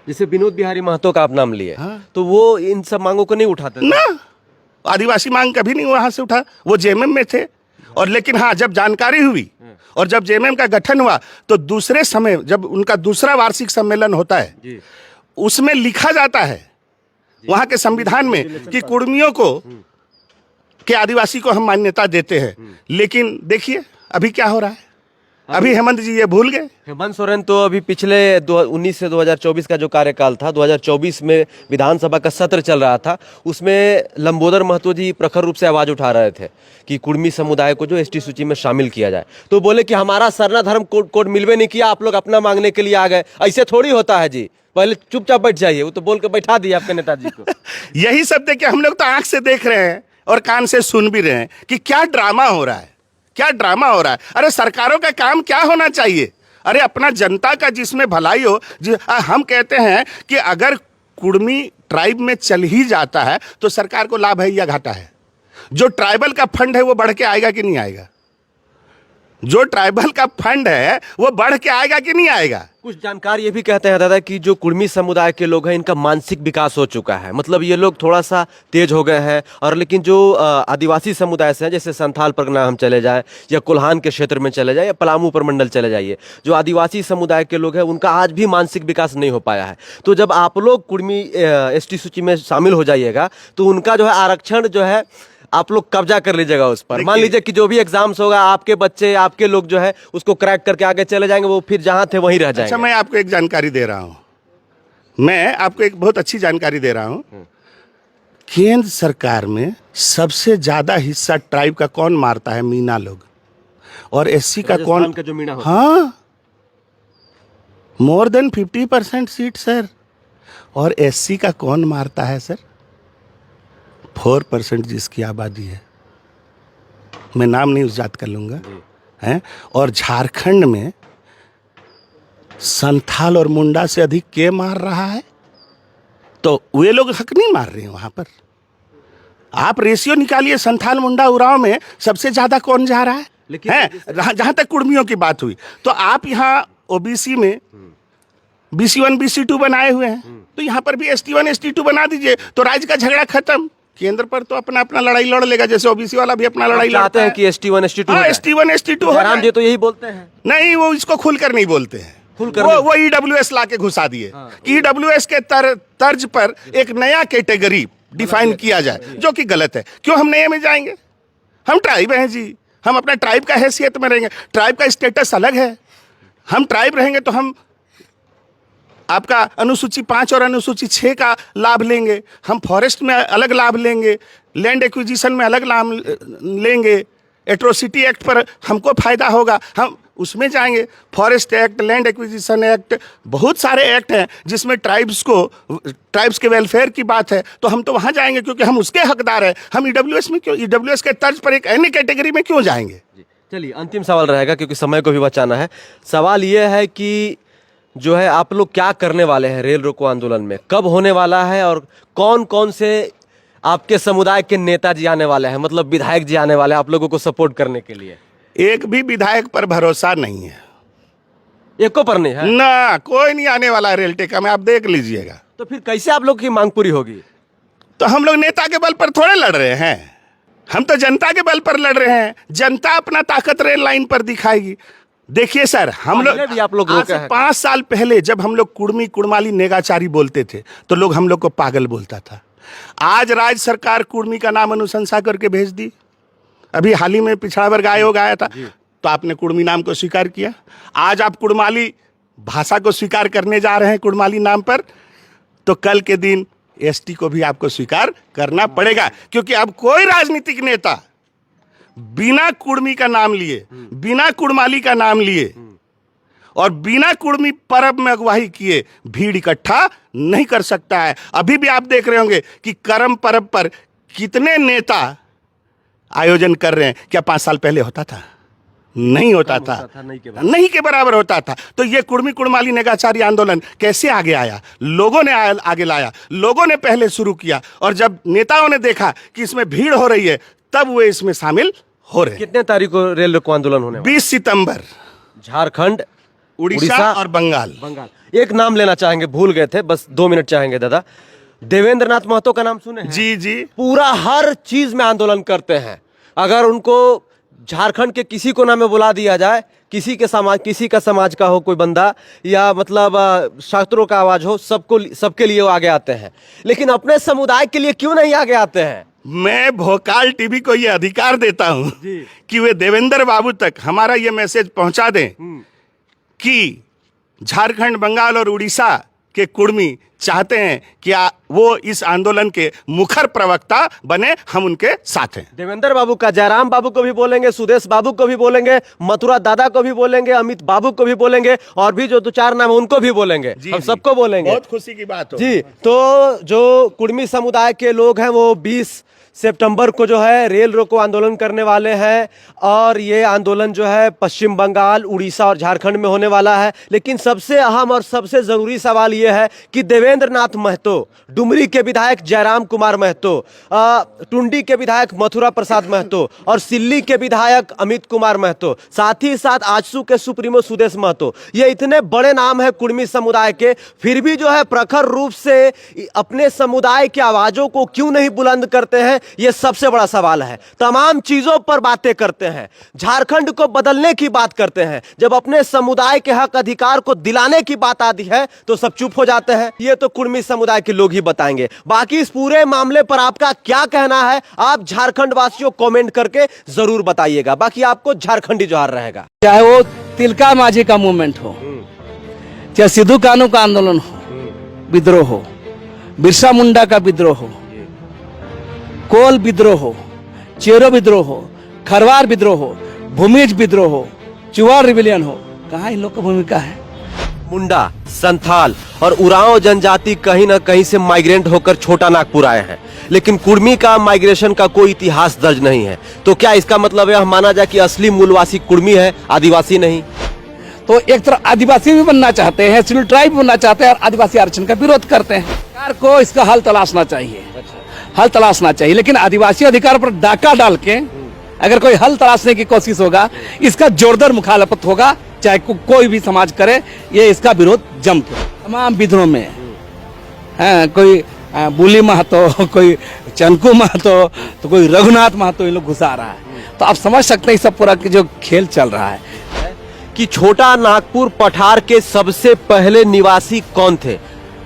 जैसे विनोद बिहारी महतो का आप नाम लिए, हाँ। तो वो इन सब मांगों को नहीं उठाते थे? ना, आदिवासी मांग कभी नहीं वहां से उठा, वो जेएमएम में थे। और लेकिन हाँ, जब जानकारी हुई और जब जेएमएम का गठन हुआ, तो दूसरे समय जब उनका दूसरा वार्षिक सम्मेलन होता है, जी। उसमें लिखा जाता है वहां के संविधान में कि कुर्मियों को के आदिवासी को हम मान्यता देते हैं। लेकिन देखिए अभी क्या हो रहा है, अभी हेमंत जी ये भूल गए। हेमंत सोरेन तो अभी पिछले 19 से 2024 का जो कार्यकाल था, 2024 में विधानसभा का सत्र चल रहा था, उसमें लंबोदर महतो जी प्रखर रूप से आवाज उठा रहे थे कि कुर्मी समुदाय को जो एसटी सूची में शामिल किया जाए। तो बोले कि हमारा सरना धर्म कोड मिलवे नहीं किया, आप लोग अपना मांगने के लिए आ गए। ऐसे थोड़ी होता है जी, पहले चुपचाप बैठ जाइए। वो तो बोल के बैठा दिया आपके नेताजी को। यही सब देखिए, हम लोग तो आंख से देख रहे हैं और कान से सुन भी रहे हैं कि क्या ड्रामा हो रहा है, क्या ड्रामा हो रहा है। अरे सरकारों का काम क्या होना चाहिए? अरे अपना जनता का जिसमें भलाई हो। हम कहते हैं कि अगर कुर्मी ट्राइब में चल ही जाता है तो सरकार को लाभ है या घाटा है? जो ट्राइबल का फंड है वो बढ़ के आएगा कि नहीं आएगा? जो ट्राइबल का फंड है वो बढ़ के आएगा कि नहीं आएगा? कुछ जानकार ये भी कहते हैं दादा कि जो कुर्मी समुदाय के लोग हैं, इनका मानसिक विकास हो चुका है, मतलब ये लोग थोड़ा सा तेज हो गए हैं। और लेकिन जो आदिवासी समुदाय से हैं, जैसे संथाल परगना हम चले जाएं या कोल्हान के क्षेत्र में चले जाएं या पलामू प्रमंडल चले जाइए, जो आदिवासी समुदाय के लोग हैं उनका आज भी मानसिक विकास नहीं हो पाया है। तो जब आप लोग कुर्मी एसटी सूची में शामिल हो जाइएगा तो उनका जो है आरक्षण जो है आप लोग कब्जा कर लीजिएगा उस पर। मान लीजिए कि जो भी एग्जाम्स होगा, आपके बच्चे, आपके लोग जो है उसको क्रैक करके आगे चले जाएंगे, वो फिर जहां थे वहीं रह जाएंगे। अच्छा, मैं आपको एक जानकारी दे रहा हूं, मैं आपको एक बहुत अच्छी जानकारी दे रहा हूं। केंद्र सरकार में सबसे ज्यादा हिस्सा ट्राइब का कौन मारता है? मीना लोग। और एससी का कौन? का जो मीणा होता है। हाँ, मोर देन 50% सीट सर। और एससी का कौन मारता है सर? 4% जिसकी आबादी है, मैं नाम नहीं उस जात कर लूंगा, हैं। और झारखंड में संथाल और मुंडा से अधिक के मार रहा है, तो वे लोग हक नहीं मार रहे हैं वहां पर। आप रेशियो निकालिए, संथाल मुंडा उराव में सबसे ज्यादा कौन जा रहा है? लेकिन जहां तक कुर्मियों की बात हुई, तो आप यहाँ ओबीसी में BC1 BC2 बनाए हुए हैं, तो यहाँ पर भी ST1 ST2 बना दीजिए, तो राज्य का झगड़ा खत्म। केंद्र पर तो अपना अपना लड़ाई लड़ लेगा, जैसे ओबीसी वाला भी अपना लड़ाई लड़ता है कि ST1 ST2 हाँ, ST1 ST2 हो राम जी तो यही बोलते हैं। नहीं, वो इसको खुलकर नहीं बोलते हैं, वो EWS ला के घुसा दिए कि EWS के तर्ज पर एक नया कैटेगरी डिफाइन किया जाए, जो कि गलत है। क्यों हम नए में जाएंगे? हम ट्राइब हैं जी, हम अपना ट्राइब का हैसियत में रहेंगे। ट्राइब का स्टेटस अलग है। हम ट्राइब रहेंगे तो हम आपका अनुसूची 5 और अनुसूची 6 का लाभ लेंगे, हम फॉरेस्ट में अलग लाभ लेंगे, लैंड एक्विजिशन में अलग लाभ लेंगे, एट्रोसिटी एक्ट पर हमको फायदा होगा, हम उसमें जाएंगे। Forest act, land acquisition act, बहुत सारे एक्ट हैं जिसमें ट्राइब्स के वेलफेयर की बात है, तो हम तो वहाँ जाएंगे क्योंकि हम उसके हकदार हैं। हम EWS में क्यों, EWS के तर्ज पर एक अन्य कैटेगरी में क्यों जाएंगे? चलिए अंतिम सवाल रहेगा क्योंकि समय को भी बचाना है। सवाल ये है कि जो है आप लोग क्या करने वाले हैं रेल रोको आंदोलन में, कब होने वाला है और कौन कौन से आपके समुदाय के नेताजी आने वाले हैं, मतलब विधायक जी आने वाले हैं आप लोगों को सपोर्ट करने के लिए? एक भी विधायक पर भरोसा नहीं है, एको पर नहीं है ना, कोई नहीं आने वाला है रेल टेका में, आप देख लीजिएगा। तो फिर कैसे आप लोग की मांग पूरी होगी? तो हम लोग नेता के बल पर थोड़े लड़ रहे हैं, हम तो जनता के बल पर लड़ रहे हैं। जनता अपना ताकत रेल लाइन पर दिखाएगी। देखिए सर, हम लोग भी आप लोग आज से 5 साल पहले जब हम लोग कुर्मी कुड़माली नेगाचारी बोलते थे तो लोग हम लोग को पागल बोलता था। आज राज्य सरकार कुर्मी का नाम अनुशंसा करके भेज दी। अभी हाल ही में पिछड़ा वर्ग आयोग आया था, तो आपने कुर्मी नाम को स्वीकार किया। आज आप कुड़माली भाषा को स्वीकार करने जा रहे हैं कुड़माली नाम पर, तो कल के दिन ST को भी आपको स्वीकार करना पड़ेगा, क्योंकि अब कोई राजनीतिक नेता बिना कुर्मी का नाम लिए, बिना कुड़माली का नाम लिए और बिना कुर्मी पर्व में अगुवाई किए भीड़ इकट्ठा नहीं कर सकता है। अभी भी आप देख रहे होंगे कि करम पर्व पर कितने नेता आयोजन कर रहे हैं। क्या 5 साल पहले होता था? नहीं होता था, नहीं के बराबर होता था। तो ये कुर्मी कुड़माली नेगाचारी आंदोलन कैसे आगे आया? लोगों ने आगे लाया, लोगों ने पहले शुरू किया, और जब नेताओं ने देखा कि इसमें भीड़ हो रही है तब वे इसमें शामिल हो रहे हैं। कितने तारीख को रेल रोको आंदोलन होने वाला? 20 सितंबर, झारखंड, उड़ीसा और बंगाल। एक नाम लेना चाहेंगे, भूल गए थे, बस 2 मिनट चाहेंगे दादा। देवेंद्र नाथ महतो का नाम सुने हैं? जी जी, पूरा हर चीज में आंदोलन करते हैं। अगर उनको झारखंड के किसी कोना में बुला दिया जाए, किसी का समाज का हो कोई बंदा, या मतलब छात्रों का आवाज हो, सबके लिए वो आगे आते हैं। लेकिन अपने समुदाय के लिए क्यों नहीं आगे आते हैं? मैं भोकाल टीवी को ये अधिकार देता हूं कि वे देवेंद्र बाबू तक हमारा ये मैसेज पहुंचा दें कि झारखंड, बंगाल और उड़ीसा के कुर्मी चाहते हैं कि वो इस आंदोलन के मुखर प्रवक्ता बने, हम उनके साथ हैं। देवेंद्र बाबू का, जयराम बाबू को भी बोलेंगे, सुदेश बाबू को भी बोलेंगे, मथुरा दादा को भी बोलेंगे, अमित बाबू को भी बोलेंगे, और भी जो 2-4 नाम है उनको भी बोलेंगे, हम सबको बोलेंगे। बहुत खुशी की बात हो जी। तो जो कुर्मी समुदाय के लोग हैं वो 20 सितंबर को जो है रेल रोको आंदोलन करने वाले हैं, और ये आंदोलन जो है पश्चिम बंगाल, उड़ीसा और झारखंड में होने वाला है। लेकिन सबसे अहम और सबसे जरूरी सवाल ये है कि देवेंद्र नाथ महतो, डुमरी के विधायक जयराम कुमार महतो, टुंडी के विधायक मथुरा प्रसाद महतो और सिल्ली के विधायक अमित कुमार महतो, साथ ही साथ आजसू के सुप्रीमो सुदेश महतो, ये इतने बड़े नाम है कुर्मी समुदाय के, फिर भी जो है प्रखर रूप से अपने समुदाय की आवाजों को क्यों नहीं बुलंद करते हैं? ये सबसे बड़ा सवाल है। तमाम चीजों पर बातें करते हैं, झारखंड को बदलने की बात करते हैं, जब अपने समुदाय के हक अधिकार को दिलाने की बात आती है तो सब चुप हो जाते हैं। ये तो कुर्मी समुदाय के लोग ही बताएंगे। बाकी इस पूरे मामले पर आपका क्या कहना है, आप झारखंड वासियों कमेंट करके जरूर बताइएगा। बाकी आपको झारखंडी जोहार रहेगा। चाहे वो तिलका माझी का मूवमेंट हो, चाहे सिद्धू कानू का आंदोलन हो, विद्रोह हो, बिरसा मुंडा का विद्रोह हो, कोल विद्रोह हो, चेरो विद्रोह हो, खरवार विद्रोह हो, भूमिज विद्रोह हो, चुवार रिविलियन हो, कहाँ इन लोग की भूमिका है? मुंडा, संथाल और उरांव जनजाति कहीं ना कहीं से माइग्रेंट होकर छोटा नागपुर आए हैं, लेकिन कुर्मी का माइग्रेशन का कोई इतिहास दर्ज नहीं है। तो क्या इसका मतलब यह माना जाए कि असली मूलवासी कुर्मी है, आदिवासी नहीं? तो एक तरफ आदिवासी भी बनना चाहते हैं, शेड्यूल ट्राइब बनना चाहते हैं, और आदिवासी आरक्षण का विरोध करते हैं। सरकार को इसका हल तलाशना चाहिए, हल तलाशना चाहिए। लेकिन आदिवासी अधिकार पर डाका डाल के अगर कोई हल तलाशने की कोशिश होगा, इसका जोरदार मुखालफत होगा, चाहे कोई भी समाज करे, ये इसका विरोध जम के तमाम विद्रोह में है। कोई बुली महतो, कोई चंकू महतो, तो कोई रघुनाथ महतो, इन लोग घुसा रहा है। तो आप समझ सकते हैं सब पूरा जो खेल चल रहा है कि छोटा नागपुर पठार के सबसे पहले निवासी कौन थे?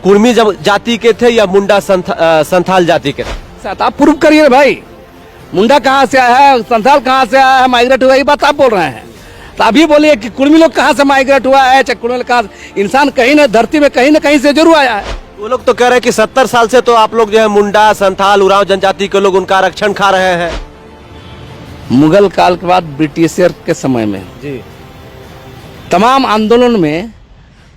कुर्मी जाति के थे या मुंडा संथाल जाति के थे? आप प्रूव करिए भाई, मुंडा कहाँ से आया है, संथाल कहाँ से आया है, माइग्रेट हुआ, ये बात आप बोल रहे हैं। तो अभी बोलिए कि कुर्मी लोग कहाँ से माइग्रेट हुआ है, चाहे कुर्मी कहाँ, इंसान कहीं ना धरती में कहीं ना कहीं से जरूर आया है। वो लोग तो कह रहे हैं कि 70 साल से तो आप लोग जो है मुंडा, संथाल, उरांव जनजाति के लोग उनका आरक्षण खा रहे हैं। मुगल काल के बाद ब्रिटिशर के समय में जी तमाम आंदोलन में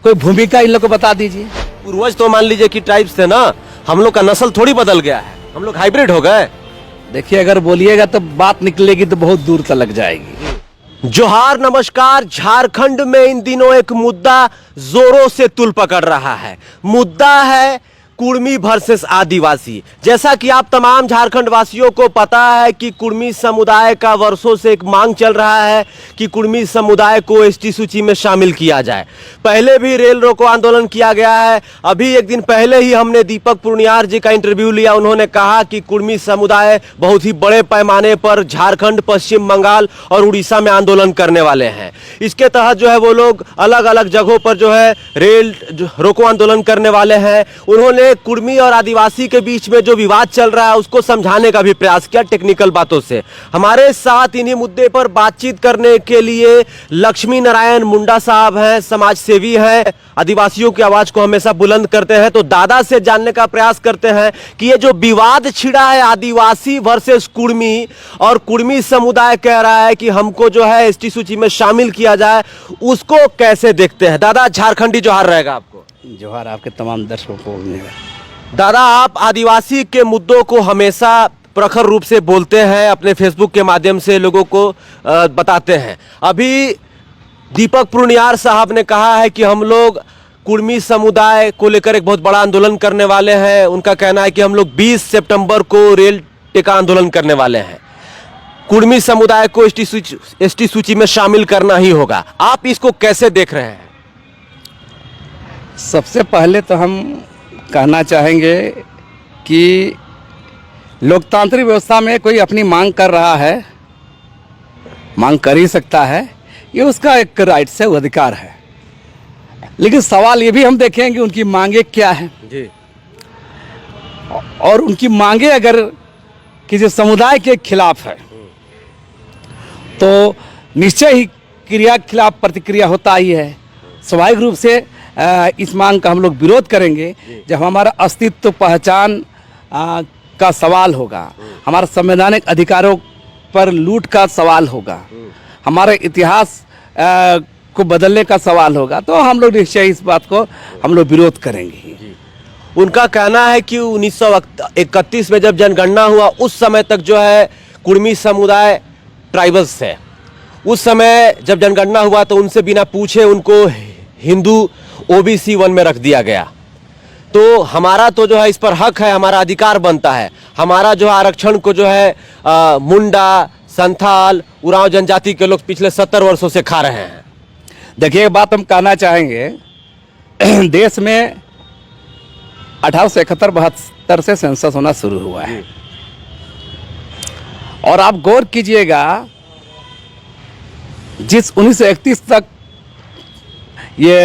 कोई भूमिका इन लोग को बता दीजिए। पूर्वज तो मान लीजिए कि ट्राइब्स थे ना, हम लोग का नस्ल थोड़ी बदल गया है, हम लोग हाइब्रिड हो गए। देखिए अगर बोलिएगा तो बात निकलेगी तो बहुत दूर तक लग जाएगी। जोहार, नमस्कार। झारखंड में इन दिनों एक मुद्दा जोरों से तुल पकड़ रहा है। मुद्दा है कुर्मी वर्सेस आदिवासी। जैसा कि आप तमाम झारखंड वासियों को पता है कि कुर्मी समुदाय का वर्षों से एक मांग चल रहा है कि कुर्मी समुदाय को एसटी सूची में शामिल किया जाए। पहले भी रेल रोको आंदोलन किया गया है। अभी एक दिन पहले ही हमने दीपक पुनियार जी का इंटरव्यू लिया। उन्होंने कहा कि कुर्मी समुदाय बहुत ही बड़े पैमाने पर झारखंड, पश्चिम बंगाल और उड़ीसा में आंदोलन करने वाले हैं। इसके तहत जो है वो लोग अलग अलग जगहों पर जो है रेल रोको आंदोलन करने वाले हैं। उन्होंने हमने कुर्मी और आदिवासी के बीच में जो विवाद चल रहा है उसको समझाने का भी प्रयास किया टेक्निकल बातों से। हमारे साथ इन्हीं मुद्दे पर बातचीत करने के लिए लक्ष्मी नारायण मुंडा साहब हैं, समाज सेवी हैं, आदिवासियों की आवाज को हमेशा बुलंद करते हैं। तो दादा से जानने का प्रयास करते हैं कि ये जो विवाद छिड़ा है आदिवासी वर्सेस कुर्मी, और कुर्मी समुदाय कह रहा है कि हमको जो है एसटी सूची में शामिल किया जाए, उसको कैसे देखते हैं? दादा झारखंडी जोहार रहेगा आपको। जोहार आपके तमाम दर्शकों को। दादा, आप आदिवासी के मुद्दों को हमेशा प्रखर रूप से बोलते हैं, अपने फेसबुक के माध्यम से लोगों को बताते हैं। अभी दीपक पुनियार साहब ने कहा है कि हम लोग कुर्मी समुदाय को लेकर एक बहुत बड़ा आंदोलन करने वाले हैं। उनका कहना है कि हम लोग 20 सितंबर को रेल टेका आंदोलन करने वाले हैं। कुर्मी समुदाय को एसटी सूची में शामिल करना ही होगा। आप इसको कैसे देख रहे हैं? सबसे पहले तो हम कहना चाहेंगे कि लोकतांत्रिक व्यवस्था में कोई अपनी मांग कर रहा है, मांग कर ही सकता है, ये उसका एक राइट्स है, वो अधिकार है। लेकिन सवाल ये भी हम देखें कि उनकी मांगे क्या है जी। और उनकी मांगे अगर किसी समुदाय के खिलाफ है तो निश्चय ही क्रिया के खिलाफ प्रतिक्रिया होता ही है। स्वाभाविक रूप से इस मांग का हम लोग विरोध करेंगे जब हमारा अस्तित्व पहचान का सवाल होगा, हमारा संवैधानिक अधिकारों पर लूट का सवाल होगा, हमारे इतिहास को बदलने का सवाल होगा, तो हम लोग निश्चय इस बात को हम लोग विरोध करेंगे। उनका कहना है कि 1931 में जब जनगणना हुआ उस समय तक जो है कुर्मी समुदाय ट्राइबल्स है। उस समय जब जनगणना हुआ तो उनसे बिना पूछे उनको हिंदू ओबीसी 1 में रख दिया गया। तो हमारा तो जो है इस पर हक है, हमारा अधिकार बनता है। हमारा जो आरक्षण को जो है मुंडा, संथाल, उरांव जनजाति के लोग पिछले 70 वर्षों से खा रहे हैं। देखिए, एक बात हम कहना चाहेंगे, देश में 1871-72 से सेंसस होना शुरू हुआ है और आप गौर कीजिएगा जिस 1931 तक ये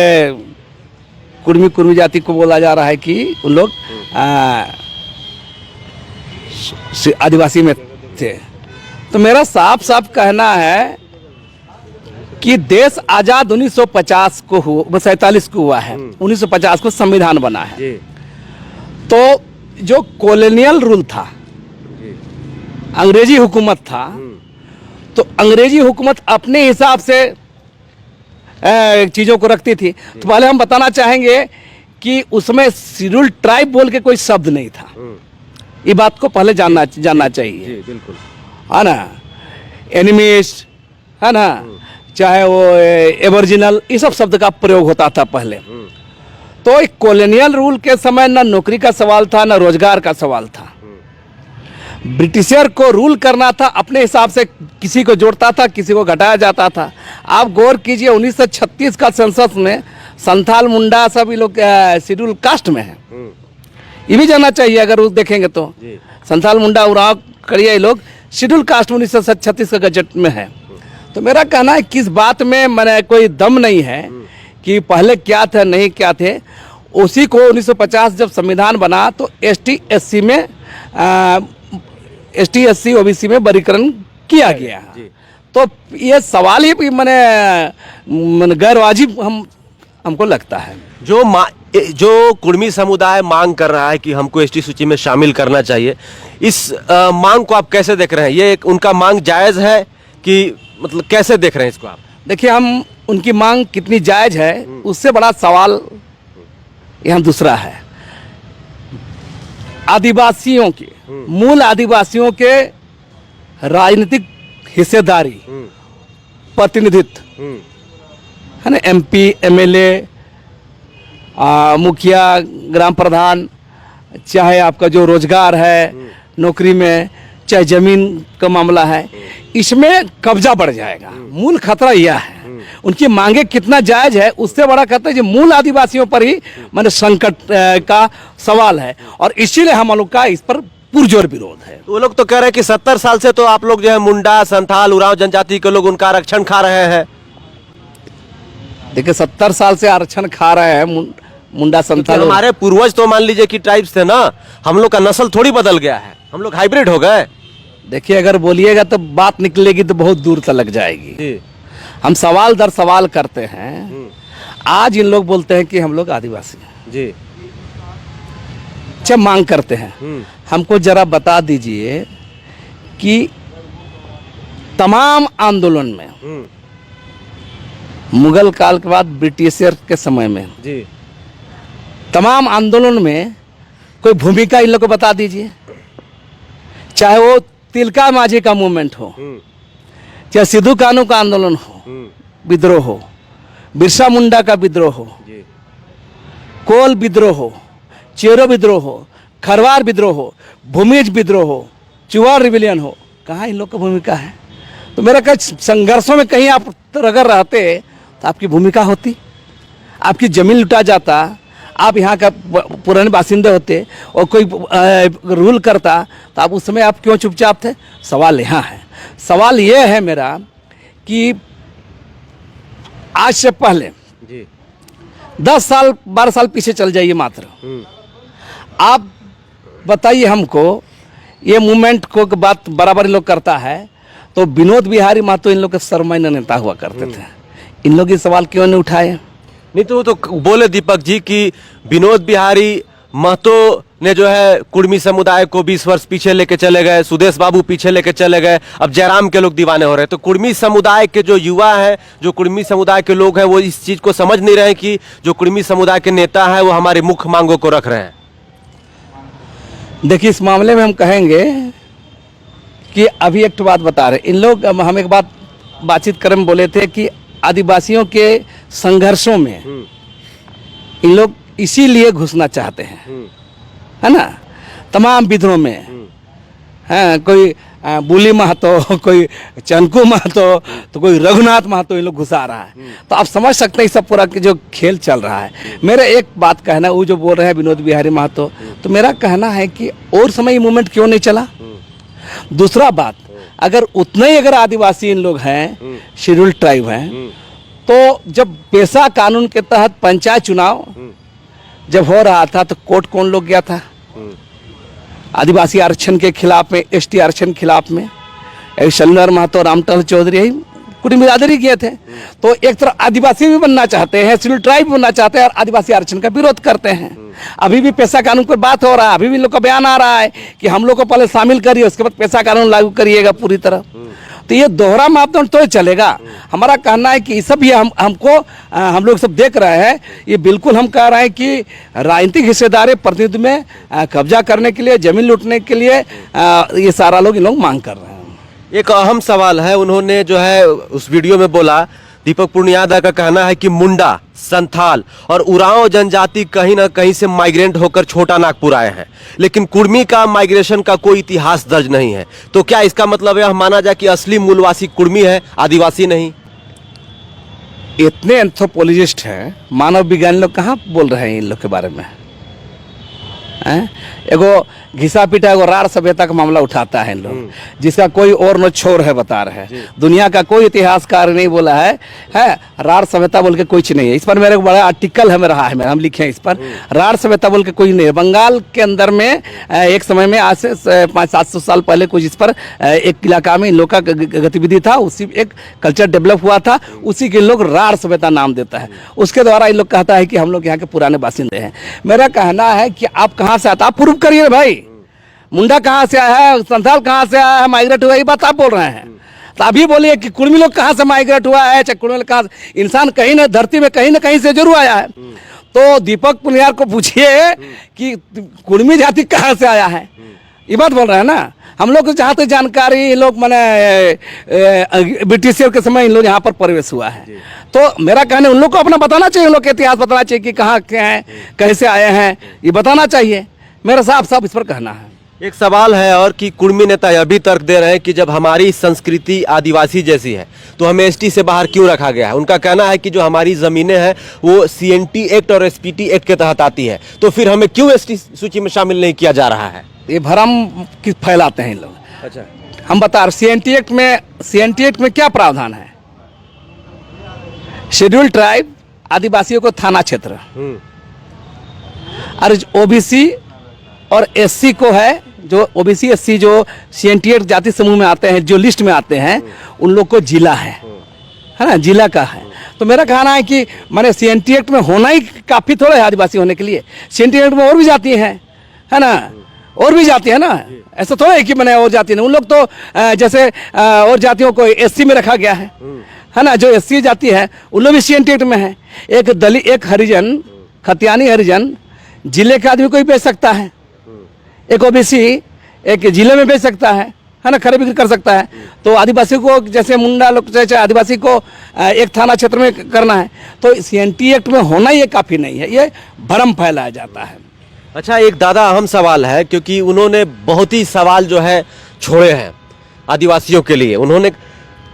कुर्मी जाति को बोला जा रहा है कि उन लोग आदिवासी में थे, तो मेरा साफ साफ कहना है कि देश आजाद 1950 को हुआ, 47 को हुआ है, 1950 को संविधान बना है। तो जो कॉलोनियल रूल था, अंग्रेजी हुकूमत था, तो अंग्रेजी हुकूमत अपने हिसाब से चीज़ों को रखती थी। तो पहले हम बताना चाहेंगे कि उसमें शेड्यूल ट्राइब बोल के कोई शब्द नहीं था। ये बात को पहले जानना चाहिए। बिल्कुल, है ना, एनिमिस्ट, है ना, चाहे वो एबोरिजिनल, ये सब शब्द का प्रयोग होता था पहले। तो एक कॉलोनियल रूल के समय ना नौकरी का सवाल था, ना रोजगार का सवाल था। ब्रिटिशर को रूल करना था, अपने हिसाब से किसी को जोड़ता था, किसी को घटाया जाता था। आप गौर कीजिए 1936 का सेंसस में संथाल, मुंडा सब ये लोग शेड्यूल कास्ट में है। ये भी जानना चाहिए, अगर उस देखेंगे तो संथाल, मुंडा, उरांव, कड़िया ये लोग शेड्यूल कास्ट में 1936 का गजट में है। तो मेरा कहना है किस बात में मैंने कोई दम नहीं है कि पहले क्या थे नहीं क्या थे। उसी को 1950 जब संविधान बना तो ST SC में ST SC OBC में वर्गीकरण किया गया। तो ये सवाल ही मैंने गैर वाजिब हमको लगता है। जो कुर्मी समुदाय मांग कर रहा है कि हमको एसटी सूची में शामिल करना चाहिए, इस मांग को आप कैसे देख रहे हैं? ये उनका मांग जायज़ है कि मतलब कैसे देख रहे हैं इसको आप? देखिए, हम उनकी मांग कितनी जायज़ है उससे बड़ा सवाल यहाँ दूसरा है। आदिवासियों के, मूल आदिवासियों के राजनीतिक हिस्सेदारी, प्रतिनिधित्व, है ना, MP, MLA, मुखिया, ग्राम प्रधान, चाहे आपका जो रोजगार है नौकरी में, चाहे जमीन का मामला है, इसमें कब्जा बढ़ जाएगा। मूल खतरा यह है। उनकी मांगे कितना जायज है उससे बड़ा खतरा जो मूल आदिवासियों पर ही मैंने संकट का सवाल है, और इसीलिए हम लोग का इस पर पुरजोर विरोध है। वो लोग तो कह रहे हैं कि 70 साल से तो आप लोग जो है मुंडा, संथाल, उरांव जनजाति के लोग उनका आरक्षण खा रहे हैं। देखिए, 70 साल से आरक्षण खा रहे हैं मुंडा संथाल। हमारे पूर्वज तो मान लीजिए कि ट्राइब्स थे ना, हम लोग का नस्ल थोड़ी बदल गया है, हम लोग हाइब्रिड हो गए। देखिए अगर बोलिएगा तो बात निकलेगी तो बहुत दूर तक लग जाएगी। जी हम सवाल दर सवाल करते हैं। आज इन लोग बोलते हैं कि हम लोग आदिवासी हैं, जी जब मांग करते हैं हमको जरा बता दीजिए कि तमाम आंदोलन में, मुगल काल के बाद ब्रिटिशर के समय में, जी तमाम आंदोलन में कोई भूमिका इन लोग को बता दीजिए। चाहे वो तिलका माझी का मूवमेंट हो, चाहे सिद्धू कानू का आंदोलन हो, विद्रोह हो, बिरसा मुंडा का विद्रोह हो, कोल विद्रोह हो, चेरो विद्रोह हो, खरवार विद्रोह हो, भूमिज विद्रोह हो, चुवार रिविलियन हो, कहाँ इन लोग का भूमिका है? तो मेरा कहा संघर्षों में कहीं आप अगर रहते तो आपकी भूमिका होती, आपकी जमीन लुटा जाता, आप यहाँ का पुराने बासिंदे होते और कोई रूल करता तो आप उस समय आप क्यों चुपचाप थे? सवाल यहाँ है। सवाल ये है मेरा कि आज से पहले 10 साल 12 साल पीछे चल जाइए मात्र, आप बताइए हमको, ये मूवमेंट को बात बराबर लोग करता है तो विनोद बिहारी महतो इन लोग के सर्वमान्य नेता हुआ करते थे, इन लोग ये सवाल क्यों नहीं उठाए? नहीं तो वो तो बोले दीपक जी कि विनोद बिहारी महतो ने जो है कुर्मी समुदाय को 20 वर्ष पीछे लेके चले गए, सुदेश बाबू पीछे लेके चले गए, अब जयराम के लोग दीवाने हो रहे हैं। तो कुर्मी समुदाय के जो युवा हैं, जो कुर्मी समुदाय के लोग हैं, वो इस चीज को समझ नहीं रहे कि जो कुर्मी समुदाय के नेता हैं वो हमारी मुख्य मांगों को रख रहे हैं। देखिए इस मामले में हम कहेंगे कि अभी एक बात बता रहे इन लोग, हम एक बात बातचीत कर में बोले थे कि आदिवासियों के संघर्षों में इन लोग इसीलिए घुसना चाहते हैं, है ना? तमाम विद्रोह में है, कोई बुली महतो, कोई चंकू महतो, तो कोई रघुनाथ महतो, इन लोग घुसा रहा है। तो आप समझ सकते हैं सब पूरा जो खेल चल रहा है। मेरा एक बात कहना, वो जो बोल रहे हैं विनोद बिहारी महतो, तो मेरा कहना है कि और समय ये मूवमेंट क्यों नहीं चला? दूसरा बात, अगर उतने ही अगर आदिवासी इन लोग हैं, शेड्यूल ट्राइब हैं, तो जब पेशा कानून के तहत पंचायत चुनाव जब हो रहा था तो कोर्ट कौन लोग गया था? आदिवासी आरक्षण के खिलाफ में, एसटी आरक्षण के खिलाफ में शनिवार महतो, रामटल चौधरी, यही कुर्मी बिरादरी किए थे। तो एक तरफ आदिवासी भी बनना चाहते हैं, शेड्यूल ट्राइब बनना चाहते हैं और आदिवासी आरक्षण का विरोध करते हैं। अभी भी पेशा कानून पर बात हो रहा है, अभी भी इन लोग का बयान आ रहा है कि हम लोग को पहले शामिल करिए, उसके बाद पेशा कानून लागू करिएगा पूरी तरह। तो ये दोहरा मापदंड तो चलेगा। हमारा कहना है कि सब ये हम लोग सब देख रहे हैं, ये बिल्कुल हम कह रहे हैं कि राजनीतिक हिस्सेदारी प्रतिनिधि में कब्जा करने के लिए, जमीन लूटने के लिए ये सारा लोग इन लोग मांग कर रहे हैं। एक अहम सवाल है, उन्होंने जो है उस वीडियो में बोला, दीपक पुनियादा का कहना है कि मुंडा, संथाल और उरांव जनजाति कहीं ना कहीं से माइग्रेंट होकर छोटा नागपुर आए हैं, लेकिन कुर्मी का माइग्रेशन का कोई इतिहास दर्ज नहीं है। तो क्या इसका मतलब यह माना जाए कि असली मूलवासी कुर्मी है, आदिवासी नहीं? इतने एंथ्रोपोलॉजिस्ट हैं, मानव विज्ञानी लोग कहाँ बोल रहे हैं इन लोग के बारे में? एगो घिसा पीटा एगो रार सभ्यता का मामला उठाता है इन लोग, जिसका कोई और न छोर है, बता रहे हैं। दुनिया का कोई इतिहासकार नहीं बोला है रार सभ्यता बोल के कुछ नहीं है। इस पर मेरे को बड़ा आर्टिकल है मेरा, हम लिखे हैं इस पर, रार सभ्यता बोल के कुछ नहीं है। बंगाल के अंदर में एक समय में आज से 500-700 साल पहले कुछ इस पर एक इलाका में इन लोग का गतिविधि था, उसी एक कल्चर डेवलप हुआ था, उसी के लोग रार सभ्यता नाम देता है। उसके द्वारा इन लोग कहता है कि हम लोग यहाँ के पुराने बासिंदे हैं। मेरा कहना है कि आप कहाँ से आता, आप प्रूव करिए भाई, मुंडा कहाँ से आया है, संथाल कहाँ से आया है, माइग्रेट हुआ, ये बात आप बोल रहे हैं। तो अभी बोलिए कि कुर्मी लोग कहाँ से माइग्रेट हुआ है, चाहे कुर्मी लोग कहाँ से, इंसान कहीं ना धरती में कहीं ना कहीं से जरूर आया है। तो दीपक पुनियार को पूछिए कि कुर्मी जाति कहाँ से आया है, ये बात बोल रहे हैं ना। हम लोग को जहाँ तक जानकारी, ये लोग मैंने ब्रिटिशर के समय इन लोग यहाँ पर प्रवेश हुआ है। तो मेरा कहना उन लोग को अपना बताना चाहिए, उन लोग का इतिहास बताना चाहिए कि कहाँ के हैं, कैसे आए हैं, ये बताना चाहिए। मेरा साफ इस पर कहना है। एक सवाल है और कि कुर्मी नेता यह भी तर्क दे रहे हैं कि जब हमारी संस्कृति आदिवासी जैसी है तो हमें एसटी से बाहर क्यों रखा गया है। उनका कहना है कि जो हमारी ज़मीनें हैं वो सीएनटी एक्ट और एसपीटी एक्ट के तहत आती है, तो फिर हमें क्यों एसटी सूची में शामिल नहीं किया जा रहा है। ये भ्रम किस फैलाते हैं लोग। अच्छा, हम बता रहे सीएनटी एक्ट में क्या प्रावधान है? शेड्यूल ट्राइब आदिवासियों को थाना क्षेत्र, और ओबीसी और एससी को है, जो ओबीसी एससी जो CNTH जाति समूह में आते हैं, जो लिस्ट में आते हैं, उन लोग को जिला है ना, जिला का है। तो मेरा कहना है कि मैंने CNTH में होना ही काफ़ी थोड़ा है आदिवासी होने के लिए। CNTH में और भी जाती हैं, है ना, और भी जाती है ना, ऐसा थोड़ा है कि मैंने और जाति नहीं। उन लोग तो जैसे और जातियों को SC में रखा गया है ना, जो SC जाति है उन लोग भी CNTH में है। एक दलित, एक हरिजन, खतियानी हरिजन जिले के आदमी को ही बेच सकता है, एक ओबीसी एक जिले में बेच सकता है ना, खरीद बिक्री कर सकता है। तो आदिवासी को, जैसे मुंडा लोग जैसे आदिवासी को एक थाना क्षेत्र में करना है, तो CNTH में होना ये काफ़ी नहीं है, ये भ्रम फैलाया जाता है। अच्छा, एक दादा अहम सवाल है, क्योंकि उन्होंने बहुत ही सवाल जो है छोड़े हैं आदिवासियों के लिए। उन्होंने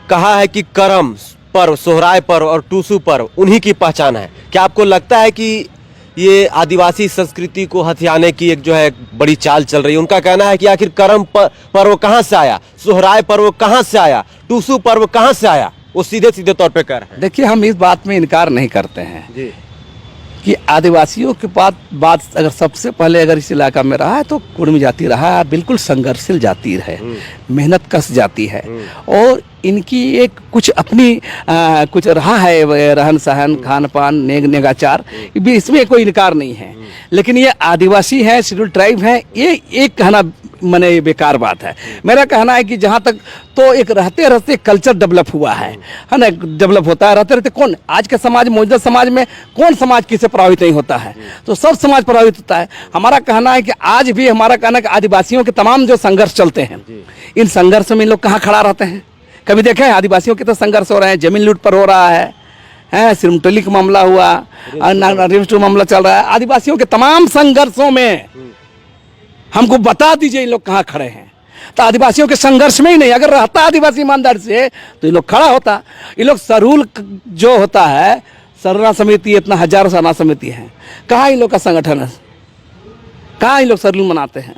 कहा है कि करम पर्व, सोहराय पर्व और टूसू पर्व उन्हीं की पहचान है। क्या आपको लगता है कि ये आदिवासी संस्कृति को हथियाने की एक जो है बड़ी चाल चल रही है? उनका कहना है कि आखिर करम पर्व कहाँ से आया, सोहराय पर्व कहाँ से आया, टूसू पर्व कहाँ से आया, वो सीधे सीधे तौर पे कह रहे हैं। देखिए, हम इस बात में इनकार नहीं करते हैं जी कि आदिवासियों के बात अगर सबसे पहले अगर इस इलाका में रहा है तो कुर्मी जाति रहा है, बिल्कुल संघर्षशील जाति है, मेहनत कश जाति है, और इनकी एक कुछ अपनी कुछ रहा है रहन सहन, खान पान, नेगाचार, भी इसमें कोई इनकार नहीं है। लेकिन ये आदिवासी है, शेड्यूल ट्राइब है, ये एक कहना मैंने बेकार बात है। मेरा कहना है कि जहाँ तक तो एक रहते रहते कल्चर डेवलप हुआ है ना, डेवलप होता है रहते रहते। कौन आज के समाज, मौजूदा समाज में कौन समाज किससे प्रभावित नहीं होता है? तो सब समाज प्रभावित होता है। हमारा कहना है कि आज भी हमारा कहना है कि आदिवासियों के तमाम जो संघर्ष चलते हैं, इन संघर्ष में इन लोग कहाँ खड़ा रहते हैं? कभी देखे हैं आदिवासियों के तो संघर्ष हो रहे हैं, जमीन लूट पर हो रहा है, सिमटोली का मामला हुआ, रिस्ट मामला चल रहा है। आदिवासियों के तमाम संघर्षों में हमको बता दीजिए इन लोग कहाँ खड़े हैं। तो आदिवासियों के संघर्ष में ही नहीं, अगर रहता आदिवासी ईमानदारी से तो ये लोग खड़ा होता। ये लोग सरूल जो होता है, सरना समिति, इतना हजारों सरना समिति है, कहाँ इन लोग का संगठन है? कहाँ इन लोग सरूल मनाते हैं?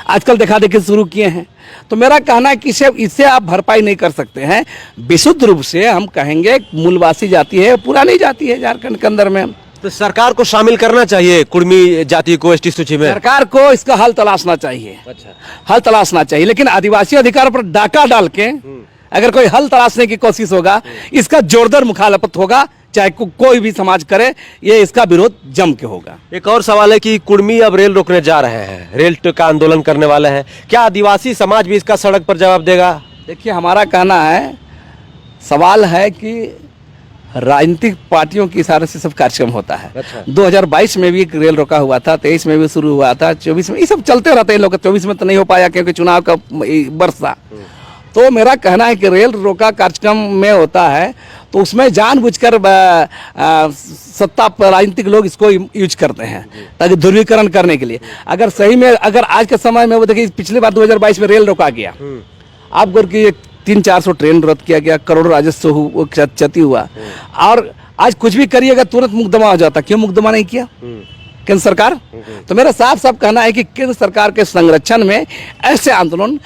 आजकल देखा देखी शुरू किए हैं। तो मेरा कहना है कि इससे आप भरपाई नहीं कर सकते हैं। विशुद्ध रूप से हम कहेंगे मूलवासी जाति है, पुरानी जाति है झारखंड के अंदर में। तो सरकार को शामिल करना चाहिए कुर्मी जाति को ST सूची में। सरकार को इसका हल तलाशना चाहिए। अच्छा, हल तलाशना चाहिए, लेकिन आदिवासी अधिकार पर डाका डाल के अगर कोई हल तलाशने की कोशिश होगा, इसका जोरदार मुखालफत होगा, चाहे कोई भी समाज करे, ये इसका विरोध जम के होगा। एक और सवाल है कि कुर्मी अब रेल रोकने जा रहे हैं, रेल का आंदोलन करने वाले हैं, क्या आदिवासी समाज भी इसका सड़क पर जवाब देगा? देखिए, हमारा कहना है, सवाल है कि राजनीतिक पार्टियों के इशारे से सब कार्यक्रम होता है। अच्छा। 2022 में भी एक रेल रोका हुआ था, 23 में भी शुरू हुआ था, 24 में, ये सब चलते रहते हैं लोग। 24 में तो नहीं हो पाया क्योंकि चुनाव का वर्ष था। तो मेरा कहना है कि रेल रोका कार्यक्रम में होता है तो उसमें जानबूझकर सत्ता राजनीतिक लोग इसको यूज करते हैं ताकि ध्रुवीकरण करने के लिए। अगर सही में, अगर आज के समय में वो देखिए, पिछले बार 2022 में रेल रोका गया, आप गौर की 300-400 ट्रेन रद्द किया गया, करोड़ों राजस्व क्षति हुआ, और आज कुछ भी करिएगा तुरंत मुकदमा हो जाता। क्यों मुकदमा नहीं किया केंद्र सरकार? तो मेरा साफ साफ कहना है कि केंद्र सरकार के संरक्षण में ऐसे आंदोलन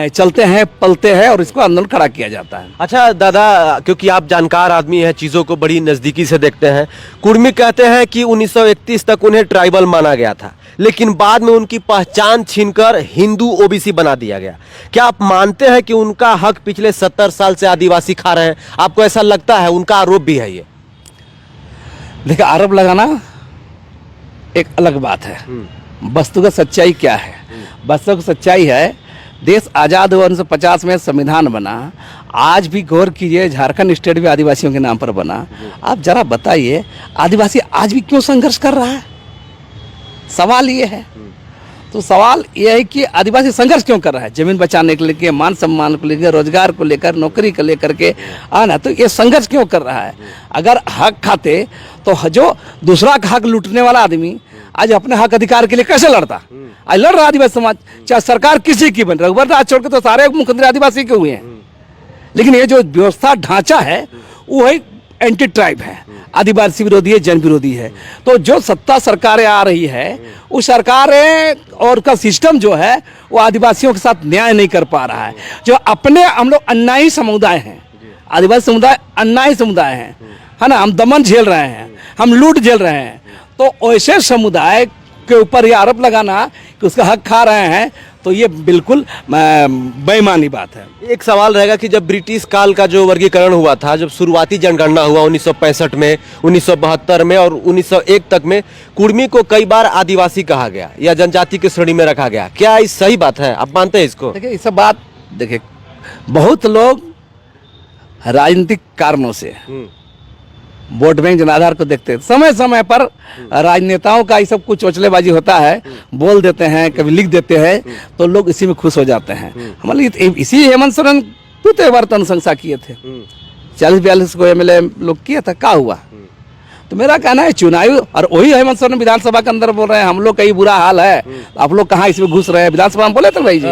चलते हैं, पलते हैं, और इसको आंदोलन खड़ा किया जाता है। अच्छा दादा, क्योंकि आप जानकार आदमी हैं, चीजों को बड़ी नजदीकी से देखते हैं, कुर्मी कहते हैं कि 1931 तक उन्हें ट्राइबल माना गया था, लेकिन बाद में उनकी पहचान छीनकर हिंदू OBC बना दिया गया। क्या आप मानते हैं कि उनका हक पिछले 70 साल से आदिवासी खा रहे हैं? आपको ऐसा लगता है? उनका आरोप भी है ये। देखिए, आरोप लगाना एक अलग बात है, वस्तुगत सच्चाई क्या है? वस्तुगत सच्चाई है, देश आज़ाद हुआ 1950 में, संविधान बना, आज भी गौर कीजिए झारखंड स्टेट भी आदिवासियों के नाम पर बना। आप जरा बताइए, आदिवासी आज भी क्यों संघर्ष कर रहा है? सवाल ये है। तो सवाल ये है कि आदिवासी संघर्ष क्यों कर रहा है? जमीन बचाने के लेकर, मान सम्मान को लेकर, रोजगार को लेकर, नौकरी को लेकर के आना, तो ये संघर्ष क्यों कर रहा है? अगर हक खाते तो जो दूसरा का हक लूटने वाला आदमी आज अपने हक अधिकार के लिए कैसे लड़ता? आज लड़ रहा आदिवासी समाज, चाहे सरकार किसी की बन, रघुवर दास छोड़ के तो सारे मुख्यमंत्री आदिवासी के हुए हैं। लेकिन ये जो व्यवस्था ढांचा है वो है एंटी ट्राइब है, आदिवासी विरोधी है, जन विरोधी है। तो जो सत्ता सरकारें आ रही है, वो सरकारें और उसका सिस्टम जो है वो आदिवासियों के साथ न्याय नहीं कर पा रहा है। जो अपने हम लोग अन्यायी समुदाय हैं, आदिवासी समुदाय अन्यायी समुदाय है ना, हम दमन झेल रहे हैं, हम लूट झेल रहे हैं। तो ऐसे समुदाय के ऊपर ये आरोप लगाना कि उसका हक खा रहे हैं, तो ये बिल्कुल बेईमानी बात है। एक सवाल रहेगा कि जब ब्रिटिश काल का जो वर्गीकरण हुआ था, जब शुरुआती जनगणना हुआ 1965 में, 1972 में और 1901 तक में, कुर्मी को कई बार आदिवासी कहा गया या जनजाति की श्रेणी में रखा गया। क्या ये सही बात है? आप मानते हैं इसको? देखिए, इस बात, देखिए, बहुत लोग राजनीतिक कारणों से वोट बैंक जनाधार को देखते हैं। समय समय पर राजनेताओं का ये सब कुछ चोचलेबाजी होता है, बोल देते हैं, कभी लिख देते हैं, तो लोग इसी में खुश हो जाते हैं। हमारे इसी हेमंत सोरेन तो बार तो अनुशंसा किए थे, 40-42 को MLA लोग किया था, क्या हुआ? तो मेरा कहना है चुनावी, और वही हेमंत सोरेन विधानसभा के अंदर बोल रहे हैं हम लोग का ही बुरा हाल है, आप लोग कहाँ इसमें घुस रहे हैं। विधानसभा में बोले थे भाई जी,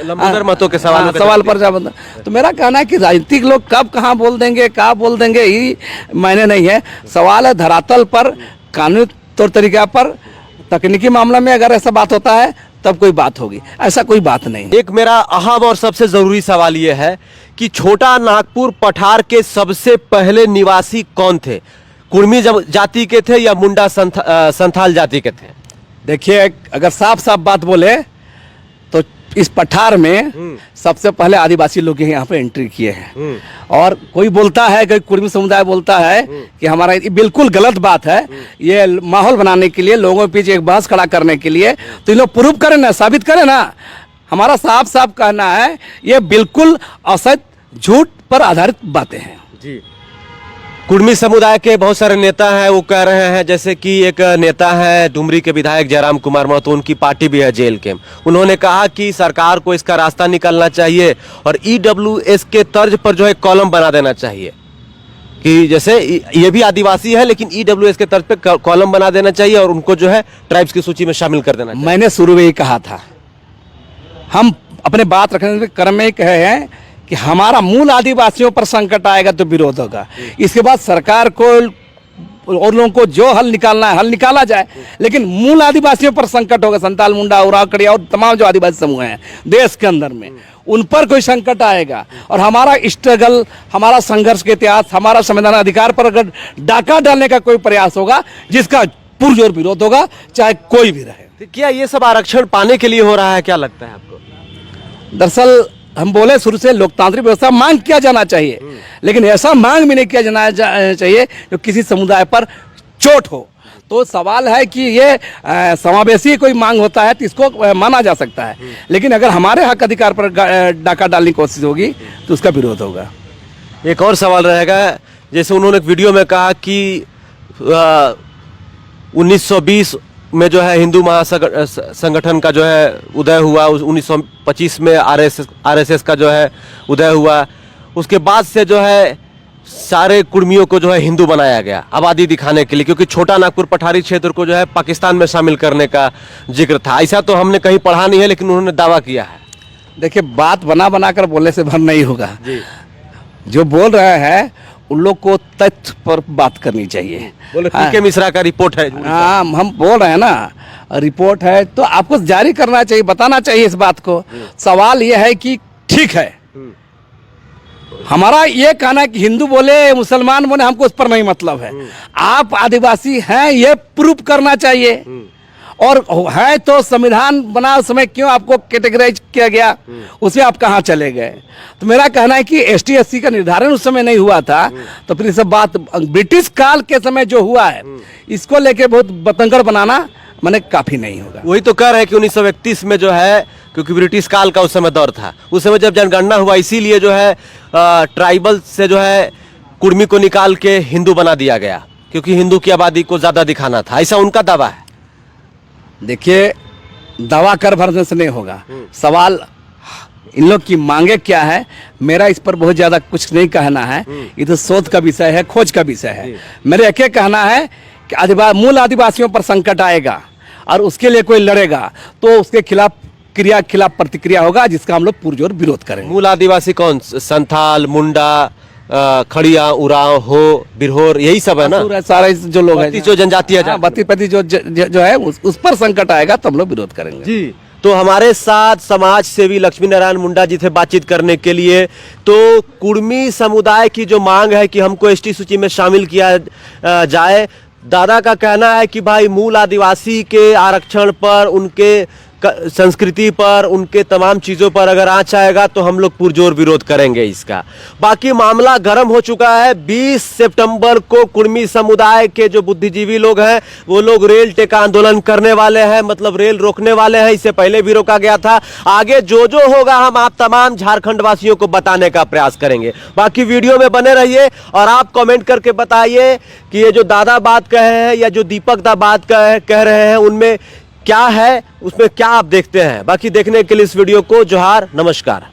लंबोदर महतो के सवाल पर जा बंदा। तो मेरा कहना है कि राजनीतिक लोग कब कहाँ बोल देंगे, क्या बोल देंगे, ये मायने नहीं है। सवाल है धरातल पर, कानूनी तौर तरीका पर, तकनीकी मामला में अगर ऐसा बात होता है तब कोई बात होगी, ऐसा कोई बात नहीं। एक मेरा अहम और सबसे जरूरी सवाल यह है कि छोटा नागपुर पठार के सबसे पहले निवासी कौन थे? कुर्मी जाति के थे या मुंडा संथाल जाति के थे? देखिए, अगर साफ साफ बात बोले तो इस पठार में सबसे पहले आदिवासी लोग यहाँ पे एंट्री किए हैं। और कोई बोलता है, कोई कुर्मी समुदाय बोलता है कि हमारा, ये बिल्कुल गलत बात है। ये माहौल बनाने के लिए, लोगों के पीछे एक बहस खड़ा करने के लिए, तो ये लोग प्रूव करें ना, साबित करें ना। हमारा साफ साफ कहना है ये बिल्कुल असत्य, झूठ पर आधारित बातें हैं। जी, कुर्मी समुदाय के बहुत सारे नेता हैं, वो कह रहे हैं, जैसे कि एक नेता है डुमरी के विधायक जयराम कुमार महतो, उनकी पार्टी भी है जेल के। उन्होंने कहा कि सरकार को इसका रास्ता निकालना चाहिए और EWS के तर्ज पर जो है कॉलम बना देना चाहिए, कि जैसे ये भी आदिवासी है लेकिन EWS के तर्ज पे कॉलम बना देना चाहिए और उनको जो है ट्राइब्स की सूची में शामिल कर देना चाहिए। मैंने शुरू में ही कहा था, हम अपने बात रखने के क्रम में कहे हैं कि हमारा मूल आदिवासियों पर संकट आएगा तो विरोध होगा। इसके बाद सरकार को और लोगों को जो हल निकालना है, हल निकाला जाए, लेकिन मूल आदिवासियों पर संकट होगा। संताल, मुंडा, उराव, कड़िया और तमाम जो आदिवासी समूह हैं देश के अंदर में, उन पर कोई संकट आएगा। और हमारा स्ट्रगल, हमारा संघर्ष के इतिहास, हमारा संविधान अधिकार पर अगर डाका डालने का कोई प्रयास होगा, जिसका पुरजोर विरोध होगा, चाहे कोई भी रहे। तो क्या ये सब आरक्षण पाने के लिए हो रहा है? क्या लगता है आपको? दरअसल हम बोले शुरू से लोकतांत्रिक व्यवस्था मांग किया जाना चाहिए, लेकिन ऐसा मांग भी नहीं किया जाना चाहिए जो किसी समुदाय पर चोट हो। तो सवाल है कि ये समावेशी कोई मांग होता है तो इसको माना जा सकता है, लेकिन अगर हमारे हक अधिकार पर डाका डालने की कोशिश होगी तो उसका विरोध होगा। एक और सवाल रहेगा, जैसे उन्होंने एक वीडियो में कहा कि 1920 में जो है हिंदू महासंगठन का जो है उदय हुआ, 1925 में RSS का जो है उदय हुआ, उसके बाद से जो है सारे कुर्मियों को जो है हिंदू बनाया गया आबादी दिखाने के लिए, क्योंकि छोटा नागपुर पठारी क्षेत्र को जो है पाकिस्तान में शामिल करने का जिक्र था। ऐसा तो हमने कहीं पढ़ा नहीं है, लेकिन उन्होंने दावा किया है। देखिए, बात बना कर बोलने से भर नहीं होगा। जो बोल रहे हैं उन लोग को तथ्य पर बात करनी चाहिए। बोले पीके मिश्रा का रिपोर्ट है। हाँ, हम बोल रहे हैं ना, रिपोर्ट है तो आपको जारी करना चाहिए, बताना चाहिए इस बात को। सवाल यह है कि ठीक है, हमारा ये कहना है कि हिंदू बोले, मुसलमान बोले, हमको उस पर नहीं मतलब है। आप आदिवासी हैं ये प्रूफ करना चाहिए, और है तो संविधान बना उस समय क्यों आपको कैटेगराइज किया गया, उसमें आप कहाँ चले गए? तो मेरा कहना है कि ST SC का निर्धारण उस समय नहीं हुआ था, तो फिर सब बात ब्रिटिश काल के समय जो हुआ है इसको लेके बहुत बतंगड़ बनाना मैंने काफी नहीं होगा। वही तो कह रहे हैं कि 1931 में जो है, क्योंकि ब्रिटिश काल का उस समय दौर था, उस समय जब जनगणना हुआ, इसीलिए जो है ट्राइबल से जो है कुर्मी को निकाल के हिंदू बना दिया गया, क्योंकि हिंदू की आबादी को ज्यादा दिखाना था। ऐसा उनका दावा है। देखिए, दावा कर भरने से नहीं होगा, सवाल इन लोग की मांगे क्या है। मेरा इस पर बहुत ज्यादा कुछ नहीं कहना है, ये तो शोध का विषय है, खोज का विषय है। मेरे एक कहना है कि मूल आदिवासियों पर संकट आएगा और उसके लिए कोई लड़ेगा तो उसके खिलाफ खिलाफ प्रतिक्रिया होगा, जिसका हम लोग पुरजोर विरोध करेंगे। मूल आदिवासी कौन? संथाल, मुंडा, खड़िया, उराव, हो, बिरहोर, यही सब है ना, सारे जो लोग हैं, जो जनजातीय बत्ती जो है उस पर संकट आएगा तो हम लोग विरोध करेंगे। जी, तो हमारे साथ समाज सेवी लक्ष्मी नारायण मुंडा जी थे बातचीत करने के लिए। तो कुर्मी समुदाय की जो मांग है कि हमको ST सूची में शामिल किया जाए, दादा का कहना है कि भाई मूल आदिवासी के आरक्षण पर, उनके संस्कृति पर, उनके तमाम चीजों पर अगर आंच आएगा तो हम लोग पुरजोर विरोध करेंगे इसका। बाकी मामला गर्म हो चुका है। 20 सितंबर को कुर्मी समुदाय के जो बुद्धिजीवी लोग हैं वो लोग रेल टेका आंदोलन करने वाले हैं, मतलब रेल रोकने वाले हैं। इससे पहले भी रोका गया था। आगे जो जो होगा हम आप तमाम झारखंड वासियों को बताने का प्रयास करेंगे। बाकी वीडियो में बने रहिए और आप कमेंट करके बताइए कि ये जो दादा बात कहे हैं या जो दीपक दा बात कह रहे हैं उनमें क्या है, उसमें क्या आप देखते हैं। बाकी देखने के लिए इस वीडियो को जोहार, नमस्कार।